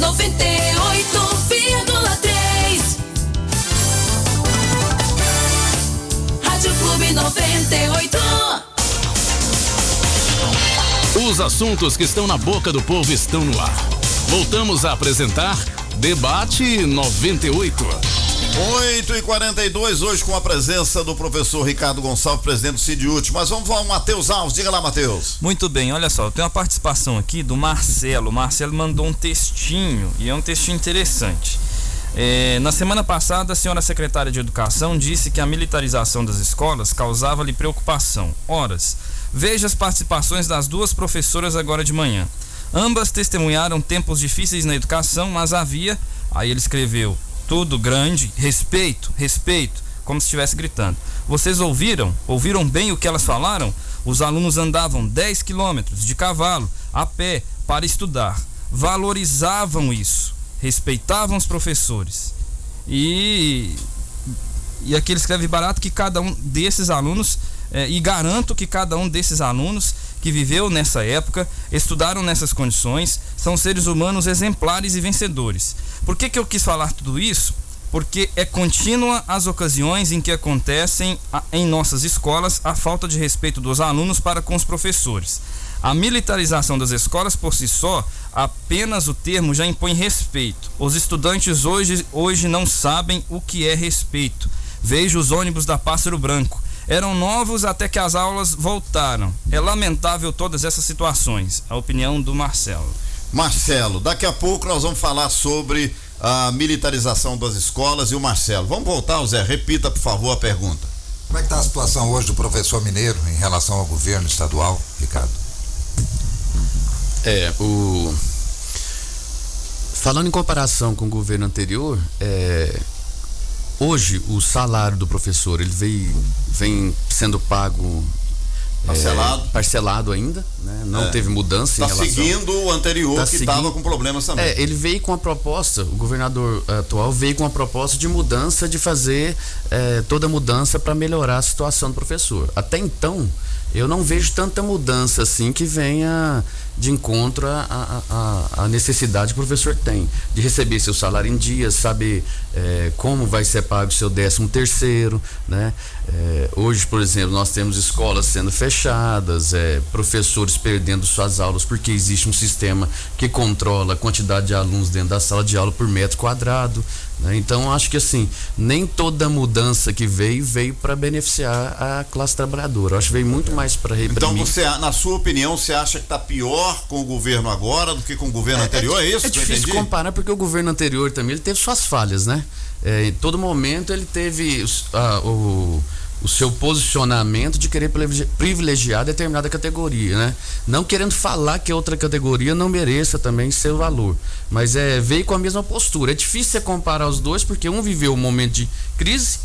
Speaker 12: 98,3 Rádio Clube 98.
Speaker 1: Os assuntos que estão na boca do povo estão no ar. Voltamos a apresentar Debate 98.
Speaker 2: 8h42, hoje com a presença do professor Ricardo Gonçalves, presidente do CIDIUT. Mas vamos ao Matheus Alves. Diga lá, Matheus.
Speaker 6: Muito bem, olha só, tem uma participação aqui do Marcelo. O Marcelo mandou um textinho, e é um textinho interessante. Na semana passada, a senhora secretária de Educação disse que a militarização das escolas causava-lhe preocupação. Horas, veja as participações das duas professoras agora de manhã. Ambas testemunharam tempos difíceis na educação, mas havia, aí ele escreveu, tudo grande, respeito, como se estivesse gritando. Vocês ouviram bem o que elas falaram? Os alunos andavam 10 quilômetros de cavalo, a pé, para estudar. Valorizavam isso, respeitavam os professores. E aqui ele escreve barato que cada um desses alunos, e garanto que cada um desses alunos que viveu nessa época, estudaram nessas condições, são seres humanos exemplares e vencedores. Por que eu quis falar tudo isso? Porque é contínua as ocasiões em que acontecem em nossas escolas a falta de respeito dos alunos para com os professores. A militarização das escolas por si só, apenas o termo já impõe respeito. Os estudantes hoje não sabem o que é respeito. Vejo os ônibus da Pássaro Branco. Eram novos até que as aulas voltaram. É lamentável todas essas situações. A opinião do Marcelo.
Speaker 2: Marcelo, daqui a pouco nós vamos falar sobre a militarização das escolas e o Marcelo. Vamos voltar, Zé, repita por favor a pergunta.
Speaker 4: Como é que está a situação hoje do professor mineiro em relação ao governo estadual, Ricardo?
Speaker 5: Falando em comparação com o governo anterior, hoje o salário do professor ele vem sendo pago parcelado ainda, né? Não teve mudança em relação. Está seguindo
Speaker 2: o anterior que estava com problemas também.
Speaker 5: Ele veio com a proposta, o governador atual veio com a proposta de mudança, de fazer toda mudança para melhorar a situação do professor. Até então, eu não vejo tanta mudança assim que venha de encontro à necessidade que o professor tem de receber seu salário em dia, saber como vai ser pago o seu 13º, né? Hoje, por exemplo, nós temos escolas sendo fechadas, professores perdendo suas aulas porque existe um sistema que controla a quantidade de alunos dentro da sala de aula por metro quadrado, né? Então, acho que assim, nem toda mudança que veio para beneficiar a classe trabalhadora. Eu acho que veio muito mais para reprimir.
Speaker 2: Então, você, na sua opinião, você acha que está pior com o governo agora do que com o governo anterior? É isso?
Speaker 5: É difícil comparar porque o governo anterior também ele teve suas falhas, né? Em todo momento ele teve o seu posicionamento de querer privilegiar determinada categoria, né? Não querendo falar que outra categoria não mereça também seu valor, mas veio com a mesma postura. É difícil você comparar os dois porque um viveu um momento de crise,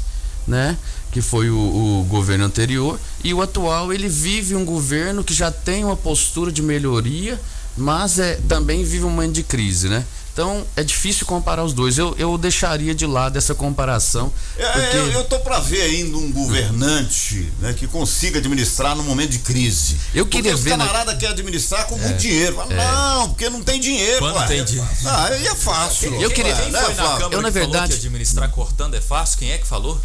Speaker 5: né? Que foi o governo anterior, e o atual ele vive um governo que já tem uma postura de melhoria, mas também vive um momento de crise, né? Então é difícil comparar os dois. Eu deixaria de lado essa comparação.
Speaker 2: Eu tô para ver ainda um governante, né, que consiga administrar num momento de crise.
Speaker 5: Eu queria ver.
Speaker 2: Os camarada quer administrar com muito dinheiro. Fala, não, porque não tem dinheiro.
Speaker 3: Quando tem dinheiro.
Speaker 2: Aí é fácil.
Speaker 3: Eu queria. Quem foi na Câmara
Speaker 5: na verdade,
Speaker 3: falou que administrar cortando é fácil? Quem é que falou?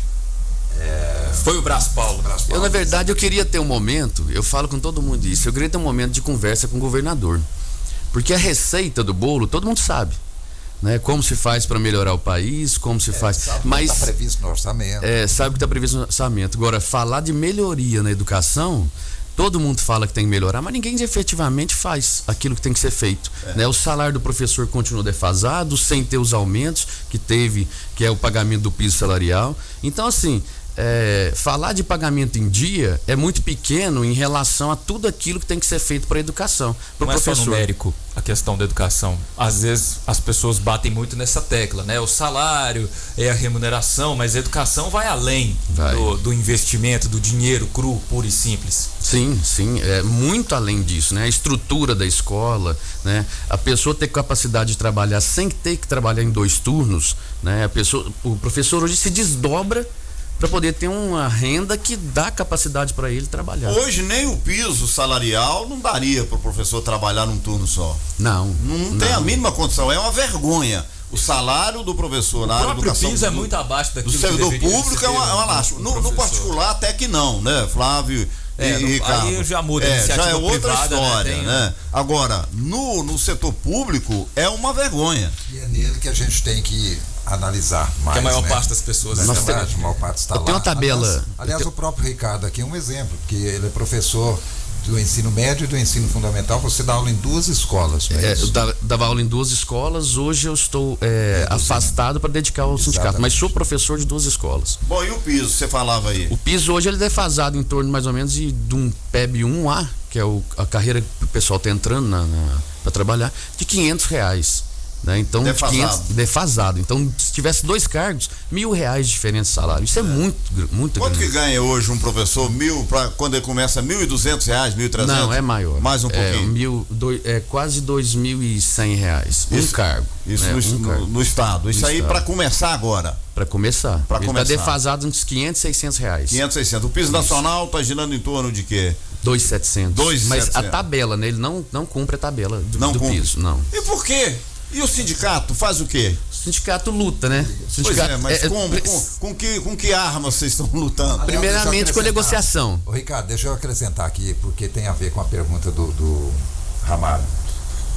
Speaker 3: Foi o Brás Paulo.
Speaker 5: Eu, na verdade, eu queria ter um momento, eu falo com todo mundo isso, eu queria ter um momento de conversa com o governador. Porque a receita do bolo, todo mundo sabe, né? Como se faz para melhorar o país, como se faz. Mas
Speaker 4: está previsto no orçamento.
Speaker 5: Sabe que está previsto no orçamento. Agora, falar de melhoria na educação, todo mundo fala que tem que melhorar, mas ninguém efetivamente faz aquilo que tem que ser feito, né? O salário do professor continua defasado, sem ter os aumentos que é o pagamento do piso salarial. Então, assim, falar de pagamento em dia é muito pequeno em relação a tudo aquilo que tem que ser feito para a educação.
Speaker 3: Não é só numérico a questão da educação. Às vezes as pessoas batem muito nessa tecla, né? O salário, a remuneração, mas a educação vai além do investimento, do dinheiro cru, puro e simples.
Speaker 5: Sim, é muito além disso, né? A estrutura da escola, né? A pessoa ter capacidade de trabalhar sem ter que trabalhar em 2 turnos, né? O professor hoje se desdobra para poder ter uma renda que dá capacidade para ele trabalhar.
Speaker 2: Hoje nem o piso salarial não daria para o professor trabalhar num turno só.
Speaker 5: Não
Speaker 2: tem a mínima condição, é uma vergonha. O salário do professor na área da educação.
Speaker 3: O piso é muito abaixo daquilo
Speaker 2: do servidor público, é uma lástima. No particular até que não, né, Flávio e Ricardo?
Speaker 3: Aí já muda a iniciativa
Speaker 2: já é outra
Speaker 3: privada,
Speaker 2: história, né? Agora, no setor público é uma vergonha.
Speaker 4: E é nele que a gente tem que analisar mais,
Speaker 3: que a maior parte das pessoas
Speaker 4: a maior parte está lá.
Speaker 5: Tem uma tabela.
Speaker 4: Aliás, o próprio Ricardo aqui é um exemplo, porque ele é professor do ensino médio e do ensino fundamental. Você dá aula em 2 escolas, não é isso?
Speaker 5: Eu dava aula em 2 escolas. Hoje eu estou afastado para dedicar ao sindicato, mas sou professor de 2 escolas.
Speaker 2: Bom, e o piso, você falava aí?
Speaker 5: O piso hoje ele é defasado em torno mais ou menos de um PEB 1A, que é a carreira que o pessoal está entrando para trabalhar, de R$500. Né? Então,
Speaker 2: Defasado.
Speaker 5: defasado. Então, se tivesse 2 cargos, R$1.000 de diferença de salário. Isso é muito
Speaker 2: Quanto
Speaker 5: grande.
Speaker 2: que ganha hoje um professor? Quando ele começa, R$1.200, R$1.300?
Speaker 5: Não, é maior.
Speaker 2: Mais um pouquinho.
Speaker 5: Quase R$2.100. Um cargo.
Speaker 2: Isso
Speaker 5: né?
Speaker 2: no estado. Isso
Speaker 5: No
Speaker 2: aí
Speaker 5: estado.
Speaker 2: para começar agora.
Speaker 5: Para começar.
Speaker 2: Pra
Speaker 5: Ele
Speaker 2: começar.
Speaker 5: tá defasado uns R$500, R$600.
Speaker 2: 500, 600. O piso nacional tá girando em torno de quê?
Speaker 5: 2.700. Mas
Speaker 2: 2.700.
Speaker 5: a tabela, né? Ele não cumpre a tabela do
Speaker 2: cumpre.
Speaker 5: piso, não.
Speaker 2: E por quê? E o sindicato faz o quê?
Speaker 5: O sindicato luta, né? O sindicato,
Speaker 2: Pois é, mas com que armas vocês estão lutando?
Speaker 5: Primeiramente com a negociação.
Speaker 4: Ô, Ricardo, deixa eu acrescentar aqui, porque tem a ver com a pergunta do Ramalho.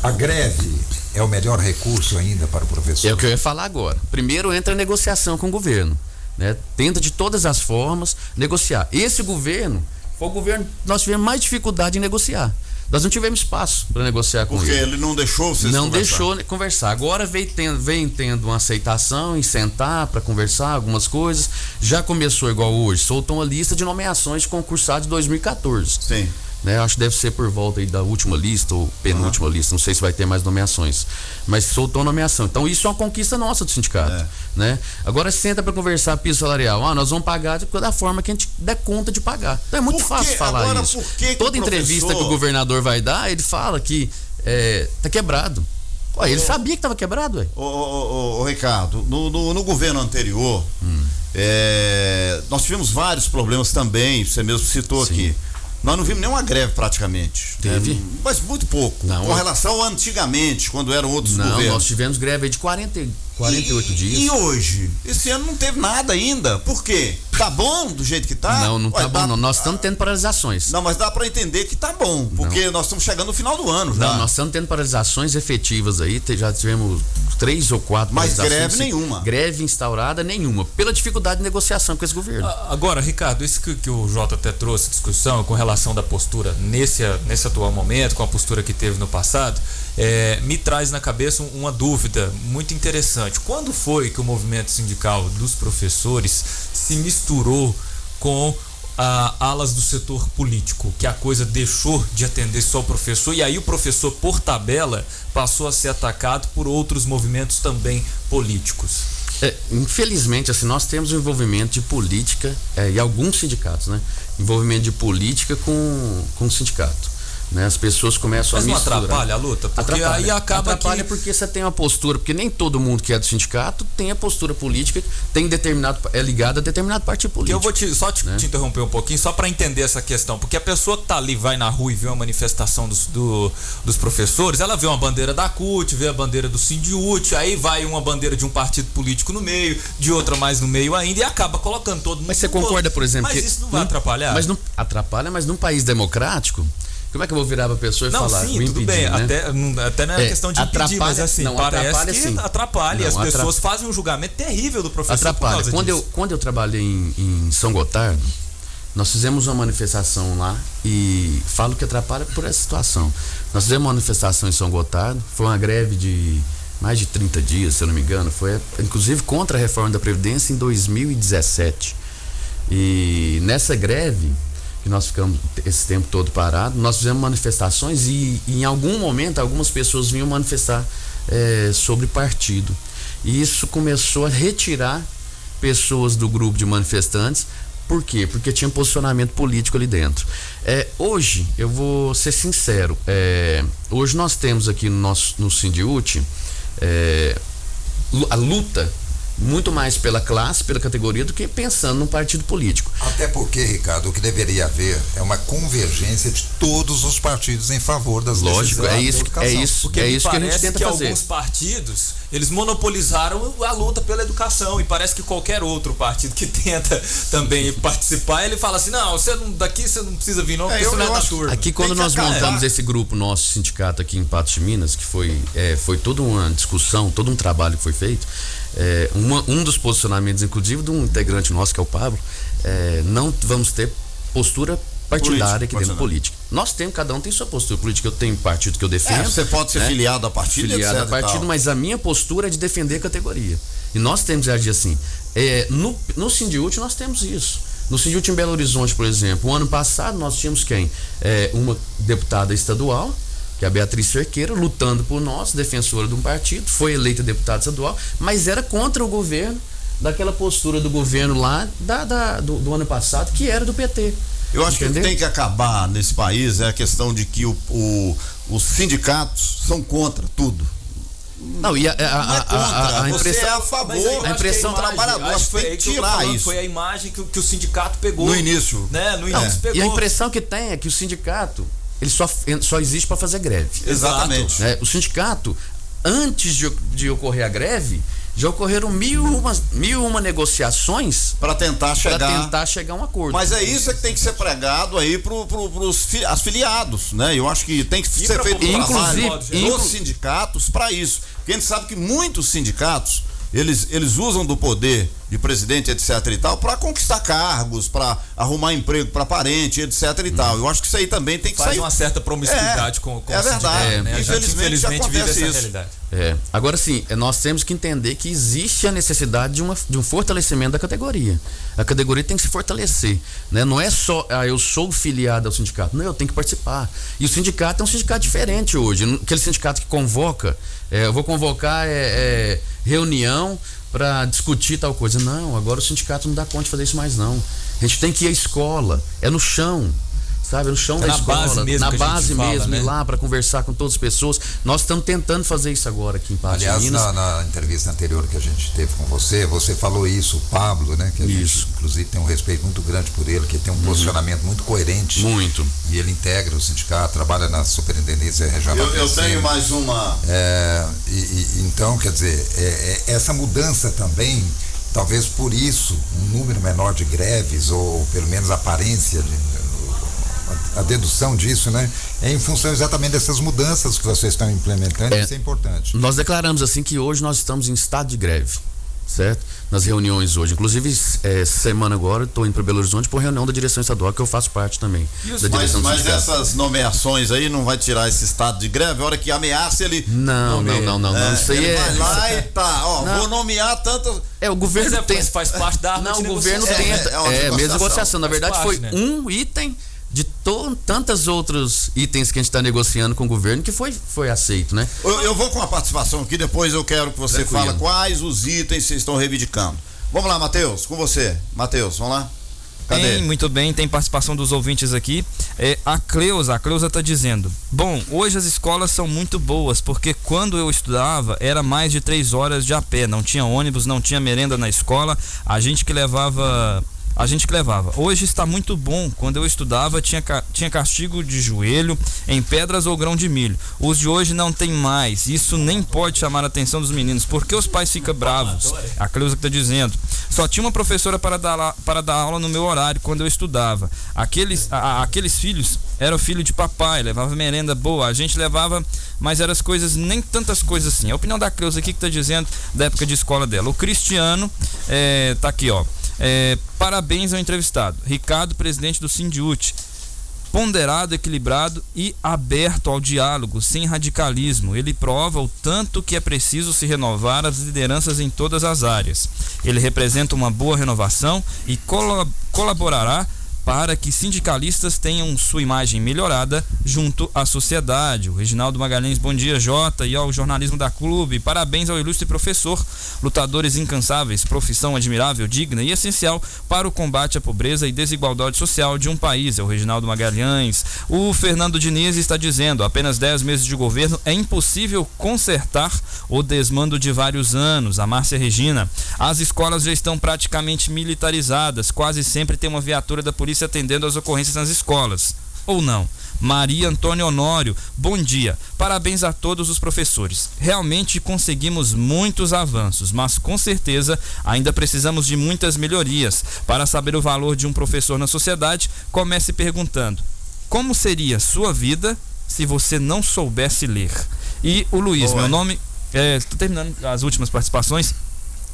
Speaker 4: A greve é o melhor recurso ainda para o professor?
Speaker 5: É o que eu ia falar agora. Primeiro entra a negociação com o governo, né? Tenta de todas as formas negociar. Esse governo foi o governo que nós tivemos mais dificuldade em negociar. Nós não tivemos espaço para negociar com ele.
Speaker 2: Porque ele não deixou vocês
Speaker 5: Não
Speaker 2: conversar.
Speaker 5: deixou conversar. Agora vem tendo uma aceitação em sentar para conversar algumas coisas. Já começou igual hoje, soltou uma lista de nomeações de concursados de 2014.
Speaker 2: Sim.
Speaker 5: Né? Acho que deve ser por volta aí da última lista ou penúltima lista, não sei se vai ter mais nomeações, mas soltou a nomeação. Então isso é uma conquista nossa do sindicato, né? Agora senta para conversar piso salarial, nós vamos pagar da forma que a gente der conta de pagar. Então é muito fácil falar
Speaker 2: agora,
Speaker 5: isso.
Speaker 2: por que
Speaker 5: Toda
Speaker 2: o
Speaker 5: entrevista que o governador vai dar, ele fala que tá quebrado. Ué, ele sabia que estava quebrado, ué.
Speaker 2: Ô, Ricardo, no governo anterior, nós tivemos vários problemas também, você mesmo citou aqui. Nós não vimos nenhuma greve praticamente.
Speaker 5: Teve?
Speaker 2: Mas muito pouco.
Speaker 5: Não,
Speaker 2: com relação a antigamente, quando eram outros governos.
Speaker 5: Não, nós tivemos greve aí de 48 dias.
Speaker 2: E hoje? Esse ano não teve nada ainda. Por quê? Tá bom do jeito que tá?
Speaker 5: Não tá bom, não. Nós estamos tendo paralisações.
Speaker 2: Não, mas dá pra entender que tá bom, porque nós estamos chegando no final do ano já.
Speaker 5: Não, nós estamos tendo paralisações efetivas aí, já tivemos 3 ou 4
Speaker 2: Mas
Speaker 5: paralisações.
Speaker 2: greve nenhuma.
Speaker 5: Greve instaurada nenhuma, pela dificuldade de negociação com esse governo.
Speaker 3: Agora, Ricardo, isso que o Jota até trouxe discussão com relação da postura nesse atual momento, com a postura que teve no passado, me traz na cabeça uma dúvida muito interessante. Quando foi que o movimento sindical dos professores se misturou com alas do setor político, que a coisa deixou de atender só o professor e aí o professor, por tabela, passou a ser atacado por outros movimentos também políticos?
Speaker 5: Infelizmente, assim, nós temos um envolvimento de política e alguns sindicatos, né? Envolvimento de política com o sindicato. Né? As pessoas começam a misturar.
Speaker 3: Mas não atrapalha a luta? Porque
Speaker 5: atrapalha.
Speaker 3: aí acaba
Speaker 5: atrapalha porque você tem uma postura, porque nem todo mundo que é do sindicato tem a postura política, é ligado a determinado partido político.
Speaker 3: Eu vou te interromper um pouquinho, só para entender essa questão, porque a pessoa que tá ali, vai na rua e vê uma manifestação dos professores, ela vê uma bandeira da CUT, vê a bandeira do Sindiúti, aí vai uma bandeira de um partido político no meio, de outra mais no meio ainda, e acaba colocando todo mundo.
Speaker 5: Mas você concorda, por exemplo,
Speaker 3: mas isso não vai atrapalhar?
Speaker 5: Mas não atrapalha, mas num país democrático, como é que eu vou virar pra pessoa e falar?
Speaker 3: Sim, tudo bem, né? até não é questão de impedir, mas assim, parece que atrapalha, e as pessoas fazem um julgamento terrível do professor.
Speaker 5: Atrapalha. Quando eu trabalhei em São Gotardo, nós fizemos uma manifestação lá e falo que atrapalha por essa situação. Nós fizemos uma manifestação em São Gotardo, foi uma greve de mais de 30 dias, se eu não me engano, foi inclusive contra a reforma da Previdência em 2017. E nessa greve, que nós ficamos esse tempo todo parado, nós fizemos manifestações e em algum momento algumas pessoas vinham manifestar sobre partido. E isso começou a retirar pessoas do grupo de manifestantes. Por quê? Porque tinha um posicionamento político ali dentro. Hoje, eu vou ser sincero, hoje nós temos aqui no Sindiúti a luta muito mais pela classe, pela categoria, do que pensando num partido político.
Speaker 4: Até porque, Ricardo, o que deveria haver é uma convergência de todos os partidos em favor das
Speaker 5: Lógico, é isso que a gente tenta fazer.
Speaker 3: Alguns partidos, eles monopolizaram a luta pela educação, e parece que qualquer outro partido que tenta também participar, ele fala assim, não, daqui você não precisa vir não, porque você não é da turma.
Speaker 5: Aqui quando nós montamos esse grupo, nosso sindicato aqui em Patos de Minas, que foi toda uma discussão, todo um trabalho que foi feito, um dos posicionamentos, inclusive, de um integrante nosso, que é o Pablo, não vamos ter postura partidária aqui dentro da política. Nós temos, cada um tem sua postura política. Eu tenho partido que eu defendo.
Speaker 2: Você pode ser filiado a partido,
Speaker 5: filiado a partido, mas a minha postura é de defender a categoria. E nós temos que agir assim. No Sindiúti nós temos isso. No Sindiúti em Belo Horizonte, por exemplo, o ano passado nós tínhamos quem? Uma deputada estadual, que é a Beatriz Cerqueira, lutando por nós, defensora de um partido, foi eleita deputada estadual, mas era contra o governo, daquela postura do governo lá do ano passado, que era do PT.
Speaker 2: Eu acho que o que tem que acabar nesse país é a questão de que os sindicatos são contra tudo.
Speaker 5: Não, e a impressão,
Speaker 2: você é a favor,
Speaker 5: a impressão
Speaker 2: do trabalhador, tem que tirar isso.
Speaker 3: Foi a imagem que o sindicato pegou
Speaker 2: no início,
Speaker 3: né? No início pegou.
Speaker 5: E a impressão que tem é que o sindicato ele só existe para fazer greve.
Speaker 2: Exatamente.
Speaker 5: O sindicato, antes de ocorrer a greve, já ocorreram mil e uma negociações
Speaker 2: para tentar
Speaker 5: chegar a um acordo.
Speaker 2: Mas é isso que tem que ser pregado aí pros afiliados, né? Eu acho que tem que ser feito um trabalho dos sindicatos para isso. Porque a gente sabe que muitos sindicatos eles usam do poder de presidente, etc e tal, para conquistar cargos, para arrumar emprego para parente, etc e tal. Eu acho que isso aí também tem que sair.
Speaker 3: Faz uma certa promiscuidade com
Speaker 2: é verdade.
Speaker 3: Né? Infelizmente vive essa realidade.
Speaker 5: Agora sim, nós temos que entender que existe a necessidade de um fortalecimento da categoria. A categoria tem que se fortalecer, né? Não é só eu sou filiado ao sindicato, não, eu tenho que participar. E o sindicato é um sindicato diferente hoje, aquele sindicato que convoca, eu vou convocar reunião para discutir tal coisa. Não, agora o sindicato não dá conta de fazer isso mais não. A gente tem que ir à escola, é no chão. Sabe, no chão da escola, na base mesmo, ir lá para conversar com todas as pessoas. Nós estamos tentando fazer isso agora aqui em Patos de Minas.
Speaker 4: Na entrevista anterior que a gente teve com você falou isso, o Pablo, né? Que a gente, inclusive, tem um respeito muito grande por ele, que tem um posicionamento muito coerente.
Speaker 5: Muito.
Speaker 4: E ele integra o sindicato, trabalha na Superintendência Regional.
Speaker 2: Eu tenho mais uma.
Speaker 4: Então, quer dizer, essa mudança também, talvez por isso, um número menor de greves, ou pelo menos a aparência a dedução disso, né? É em função exatamente dessas mudanças que vocês estão implementando, isso é importante.
Speaker 5: Nós declaramos assim que hoje nós estamos em estado de greve, certo? Nas reuniões hoje, inclusive semana agora estou indo para Belo Horizonte por reunião da direção estadual, que eu faço parte também da direção
Speaker 2: mas essas nomeações aí não vai tirar esse estado de greve? A hora que ameaça ele
Speaker 5: não, isso aí
Speaker 2: vai lá e vou nomear tantas.
Speaker 5: O governo
Speaker 3: faz parte da
Speaker 5: o governo tenta mesmo negociação, na verdade foi um item de tantos outros itens que a gente está negociando com o governo que foi aceito, né?
Speaker 2: Eu vou com a participação aqui, depois eu quero que você fale quais os itens vocês estão reivindicando. Vamos lá, Matheus, com você. Matheus, vamos lá? Cadê?
Speaker 6: Muito bem, tem participação dos ouvintes aqui. A Cleusa está dizendo: bom, hoje as escolas são muito boas, porque quando eu estudava era mais de 3 horas de a pé, não tinha ônibus, não tinha merenda na escola, a gente que levava. Hoje está muito bom. Quando eu estudava tinha castigo de joelho em pedras ou grão de milho. Os de hoje não tem mais. Isso nem pode chamar a atenção dos meninos. Porque os pais ficam bravos? A Cleusa que está dizendo. Só tinha uma professora para dar aula no meu horário quando eu estudava. Aqueles filhos eram filho de papai, levava merenda boa. A gente levava, mas eram as coisas, nem tantas coisas assim. A opinião da Cleusa aqui que está dizendo da época de escola dela. O Cristiano tá aqui, ó. Parabéns ao entrevistado Ricardo, presidente do Sindiúti, ponderado, equilibrado e aberto ao diálogo, sem radicalismo. Ele prova o tanto que é preciso se renovar as lideranças em todas as áreas. Ele representa uma boa renovação e colaborará para que sindicalistas tenham sua imagem melhorada junto à sociedade. O Reginaldo Magalhães, bom dia, Jota, e ao jornalismo da Clube. Parabéns ao ilustre professor, lutadores incansáveis, profissão admirável, digna e essencial para o combate à pobreza e desigualdade social de um país. É o Reginaldo Magalhães. O Fernando Diniz está dizendo: apenas 10 meses de governo é impossível consertar o desmando de vários anos. A Márcia Regina: as escolas já estão praticamente militarizadas, quase sempre tem uma viatura da polícia atendendo às ocorrências nas escolas. Ou não? Maria Antônio Honório, bom dia. Parabéns a todos os professores. Realmente conseguimos muitos avanços, mas com certeza ainda precisamos de muitas melhorias. Para saber o valor de um professor na sociedade, comece perguntando: como seria sua vida se você não soubesse ler? E o Luiz, meu nome... Estou terminando as últimas participações.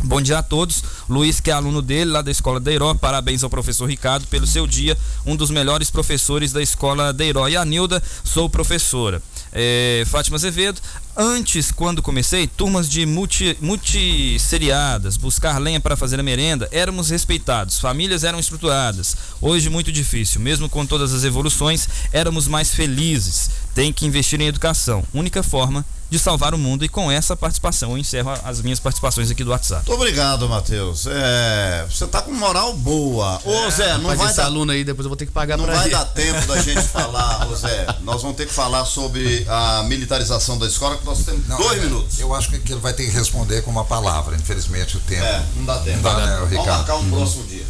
Speaker 6: Bom dia a todos. Luiz, que é aluno dele lá da Escola Deiró, parabéns ao professor Ricardo pelo seu dia, um dos melhores professores da Escola Deiró. E a Nilda, sou professora. Fátima Azevedo: antes, quando comecei, turmas de multisseriadas, buscar lenha para fazer a merenda, éramos respeitados, famílias eram estruturadas. Hoje muito difícil, mesmo com todas as evoluções, éramos mais felizes. tem que investir em educação. Única forma de salvar o mundo. E com essa participação eu encerro as minhas participações aqui do WhatsApp.
Speaker 2: Muito obrigado, Matheus. Você tá com moral boa. Ô Zé, não vai
Speaker 5: esse
Speaker 2: dar...
Speaker 5: aluno aí, depois eu vou ter que pagar
Speaker 2: Não
Speaker 5: pra
Speaker 2: vai
Speaker 5: ele.
Speaker 2: dar tempo da gente falar, ô Zé. Nós vamos ter que falar sobre a militarização da escola, que nós temos 2 minutos.
Speaker 4: Eu acho que ele vai ter que responder com uma palavra, infelizmente o tempo.
Speaker 2: Não dá tempo.
Speaker 4: Não dá, né,
Speaker 2: Vamos
Speaker 4: Ricardo?
Speaker 2: marcar um próximo dia.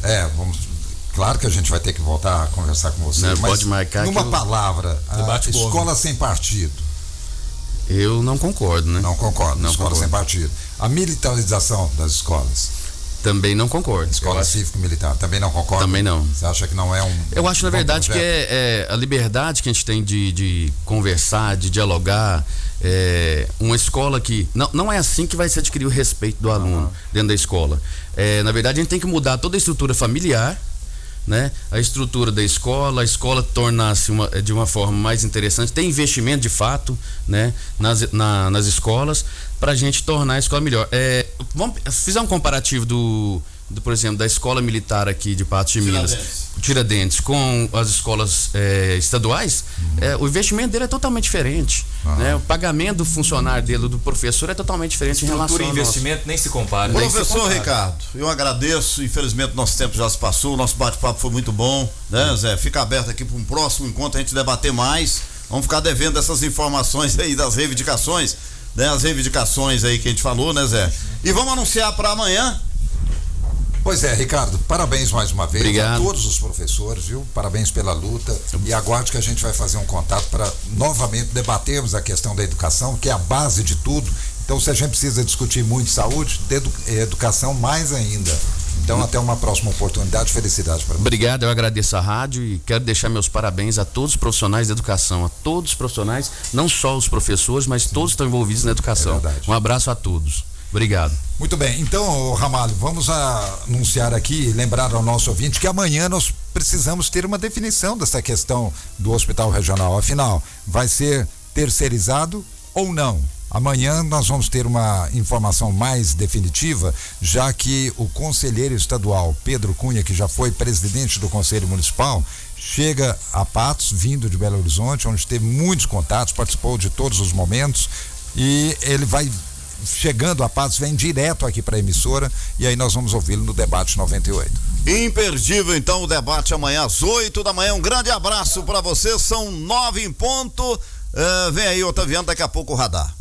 Speaker 4: Claro que a gente vai ter que voltar a conversar com você.
Speaker 5: Não,
Speaker 4: mas
Speaker 5: pode marcar
Speaker 4: numa
Speaker 5: que
Speaker 4: palavra, a
Speaker 3: Debate bom,
Speaker 4: escola sem partido.
Speaker 5: Eu não concordo, né?
Speaker 4: Não concordo.
Speaker 5: Não
Speaker 4: Escola
Speaker 5: concordo.
Speaker 4: sem partido. A militarização das escolas.
Speaker 5: Também não concordo.
Speaker 4: Escola cívico-militar. Também não concordo?
Speaker 5: Também não.
Speaker 4: Você acha que não é um...
Speaker 5: Eu acho, na
Speaker 4: bom
Speaker 5: verdade,
Speaker 4: projeto?
Speaker 5: que é a liberdade que a gente tem de conversar, de dialogar. Uma escola que... Não é assim que vai se adquirir o respeito do aluno dentro da escola. Na verdade, a gente tem que mudar toda a estrutura familiar, né? A estrutura da escola, a escola tornar-se de uma forma mais interessante, tem investimento de fato, né? Nas escolas, para a gente tornar a escola melhor. Vamos fazer um comparativo por exemplo, da escola militar aqui de Patos de Minas, Tiradentes, com as escolas estaduais. O investimento dele é totalmente diferente, né? O pagamento do funcionário dele, do professor, é totalmente diferente em relação
Speaker 3: Estrutura e
Speaker 5: ao
Speaker 3: investimento nem se compara.
Speaker 2: Professor Ricardo, eu agradeço. Infelizmente nosso tempo já se passou, o nosso bate-papo foi muito bom, né, Zé? Fica aberto aqui para um próximo encontro, a gente debater mais. Vamos ficar devendo essas informações aí das reivindicações, né? As reivindicações aí que a gente falou, né, Zé? E vamos anunciar para amanhã.
Speaker 4: Pois é, Ricardo, parabéns mais uma vez.
Speaker 5: Obrigado.
Speaker 4: A todos os professores, viu? Parabéns pela luta e aguarde que a gente vai fazer um contato para novamente debatermos a questão da educação, que é a base de tudo. Então, se a gente precisa discutir muito saúde, educação mais ainda. Então, até uma próxima oportunidade. Felicidade para você.
Speaker 5: Obrigado, eu agradeço a rádio e quero deixar meus parabéns a todos os profissionais da educação, a todos os profissionais, não só os professores, mas todos que estão envolvidos na educação. Um abraço a todos. Obrigado.
Speaker 4: Muito bem, então, Ramalho, vamos anunciar aqui, lembrar ao nosso ouvinte que amanhã nós precisamos ter uma definição dessa questão do Hospital Regional. Afinal, vai ser terceirizado ou não? Amanhã nós vamos ter uma informação mais definitiva, já que o conselheiro estadual Pedro Cunha, que já foi presidente do Conselho Municipal, chega a Patos, vindo de Belo Horizonte, onde teve muitos contatos, participou de todos os momentos, e ele vai chegando a Patos, vem direto aqui para a emissora, e aí nós vamos ouvi-lo no Debate 98.
Speaker 2: Imperdível, então, o debate amanhã às 8 da manhã. Um grande abraço para vocês, são 9 em ponto. Vem aí, Otaviano, daqui a pouco o radar.